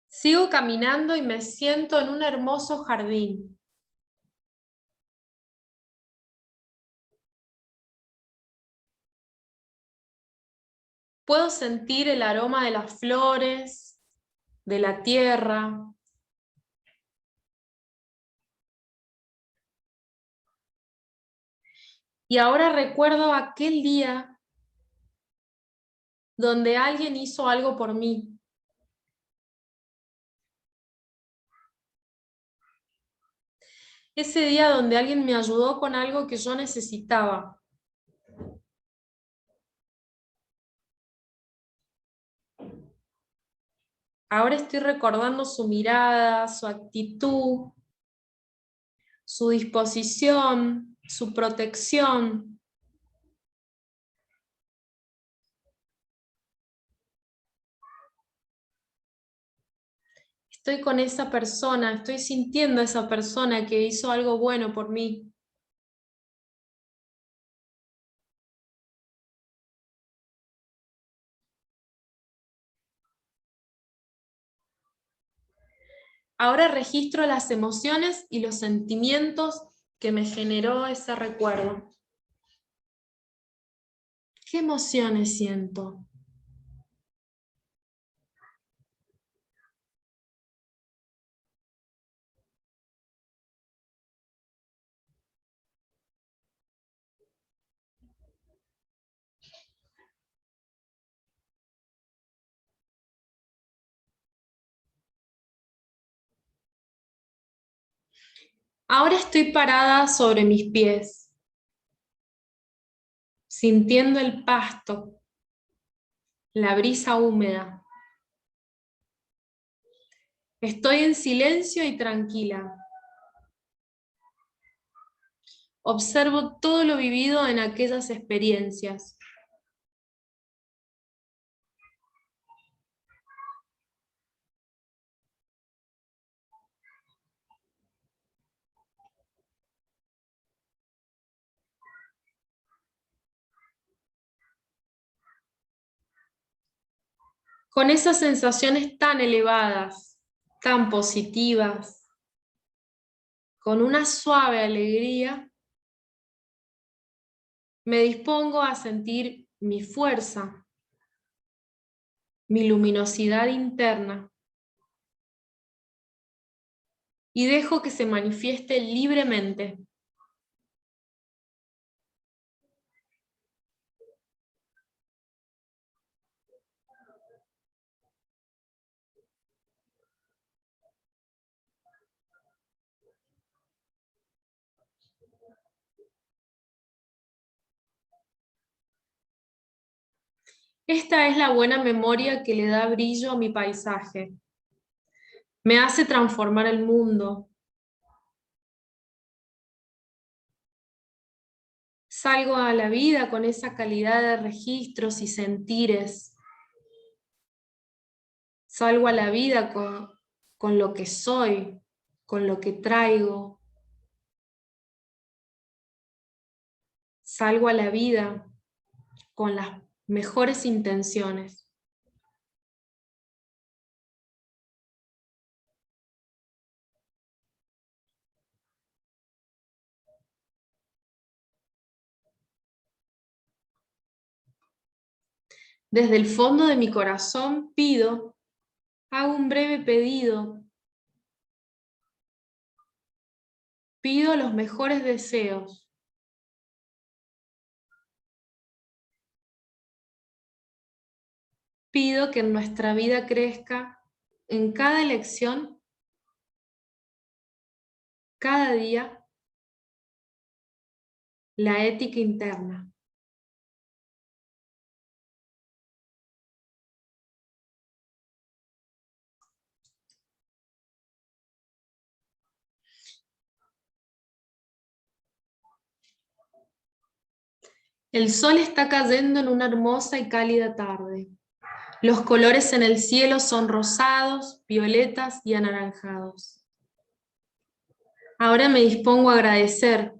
Speaker 1: Sigo caminando y me siento en un hermoso jardín. Puedo sentir el aroma de las flores, de la tierra. Y ahora recuerdo aquel día donde alguien hizo algo por mí. Ese día donde alguien me ayudó con algo que yo necesitaba. Ahora estoy recordando su mirada, su actitud, su disposición, su protección. Estoy con esa persona, estoy sintiendo a esa persona que hizo algo bueno por mí. Ahora registro las emociones y los sentimientos que me generó ese recuerdo. ¿Qué emociones siento? Ahora estoy parada sobre mis pies, sintiendo el pasto, la brisa húmeda. Estoy en silencio y tranquila. Observo todo lo vivido en aquellas experiencias. Con esas sensaciones tan elevadas, tan positivas, con una suave alegría, me dispongo a sentir mi fuerza, mi luminosidad interna, y dejo que se manifieste libremente. Esta es la buena memoria que le da brillo a mi paisaje. Me hace transformar el mundo. Salgo a la vida con esa calidad de registros y sentires. Salgo a la vida con lo que soy, con lo que traigo. Salgo a la vida con las mejores intenciones. Desde el fondo de mi corazón hago un breve pedido Pido los mejores deseos. Pido que en nuestra vida crezca en cada elección, cada día, la ética interna. El sol está cayendo en una hermosa y cálida tarde. Los colores en el cielo son rosados, violetas y anaranjados. Ahora me dispongo a agradecer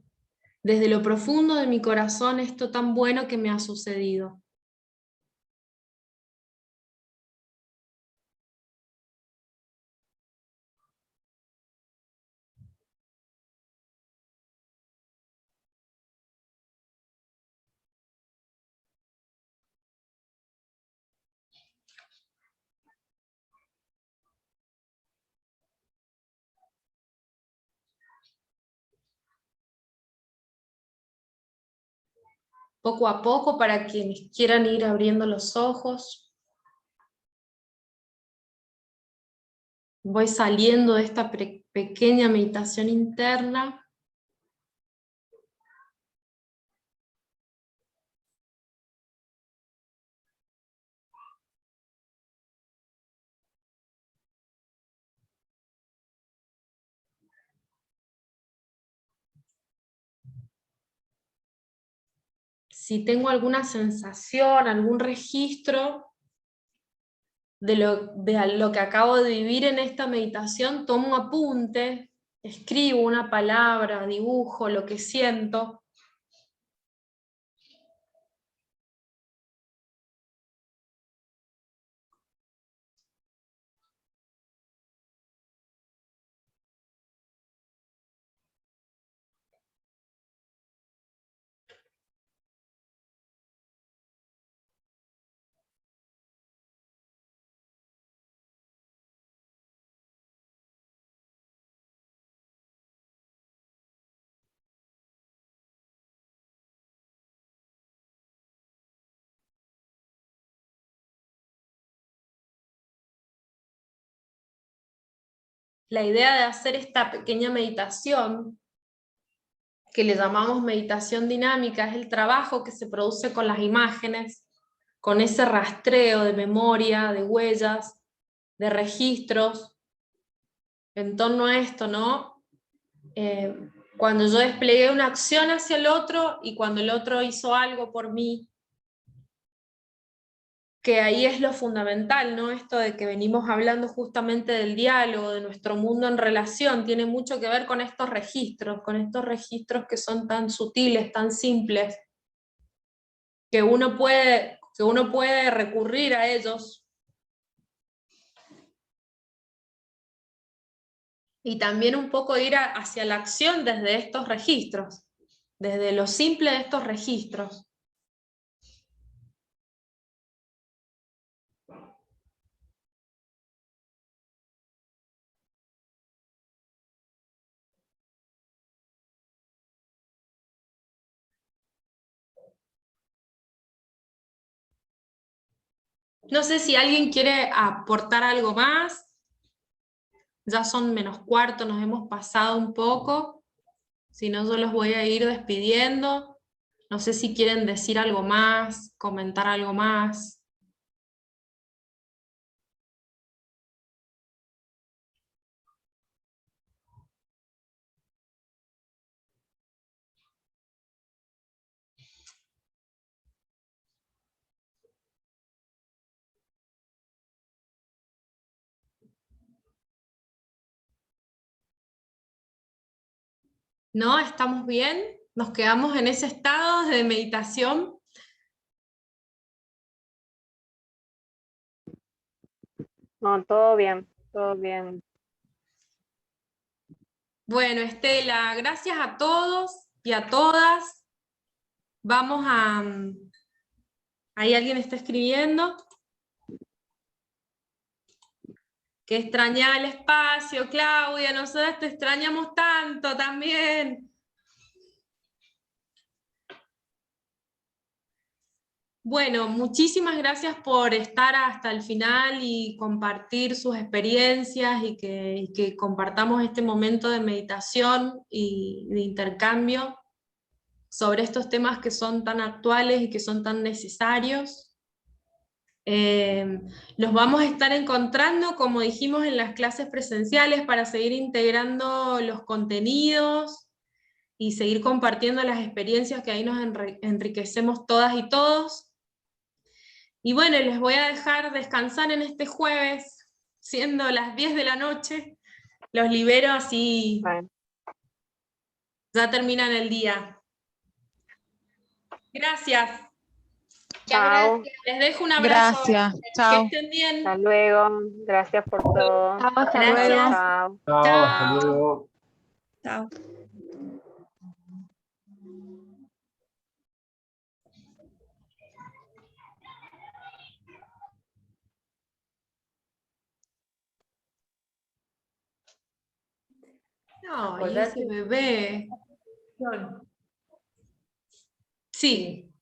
Speaker 1: desde lo profundo de mi corazón esto tan bueno que me ha sucedido. Poco a poco, para quienes quieran ir abriendo los ojos, voy saliendo de esta pequeña meditación interna. Si tengo alguna sensación, algún registro de lo que acabo de vivir en esta meditación, tomo un apunte, escribo una palabra, dibujo lo que siento. La idea de hacer esta pequeña meditación, que le llamamos meditación dinámica, es el trabajo que se produce con las imágenes, con ese rastreo de memoria, de huellas, de registros, en torno a esto, ¿no? Cuando yo desplegué una acción hacia el otro y cuando el otro hizo algo por mí, que ahí es lo fundamental, ¿no? Esto de que venimos hablando justamente del diálogo, de nuestro mundo en relación, tiene mucho que ver con estos registros que son tan sutiles, tan simples, que uno puede recurrir a ellos. Y también un poco ir hacia la acción desde estos registros, desde lo simple de estos registros. No sé si alguien quiere aportar algo más. Ya son -4, nos hemos pasado un poco. Si no, yo los voy a ir despidiendo. No sé si quieren decir algo más, comentar algo más. ¿No? ¿Estamos bien? ¿Nos quedamos en ese estado de meditación?
Speaker 4: No, todo bien, todo bien.
Speaker 1: Bueno, Estela, gracias a todos y a todas. Vamos a... Ahí alguien está escribiendo. que extrañaba el espacio, Claudia, nosotros te extrañamos tanto también. Bueno, muchísimas gracias por estar hasta el final y compartir sus experiencias y que compartamos este momento de meditación y de intercambio sobre estos temas que son tan actuales y que son tan necesarios. Los vamos a estar encontrando, como dijimos, en las clases presenciales para seguir integrando los contenidos y seguir compartiendo las experiencias que ahí nos enriquecemos todas y todos. Y bueno, les voy a dejar descansar en este jueves, siendo las 10 de la noche. Los libero así ya terminan el día. Gracias.
Speaker 4: Chao.
Speaker 1: Les dejo un abrazo.
Speaker 5: Gracias. Chao.
Speaker 1: Que estén bien.
Speaker 4: Hasta luego. Gracias por todo.
Speaker 5: Hasta
Speaker 1: Gracias.
Speaker 5: luego.
Speaker 4: Chao.
Speaker 8: Chao, hasta luego.
Speaker 9: Chao.
Speaker 1: Ay, ese bebé. Sí.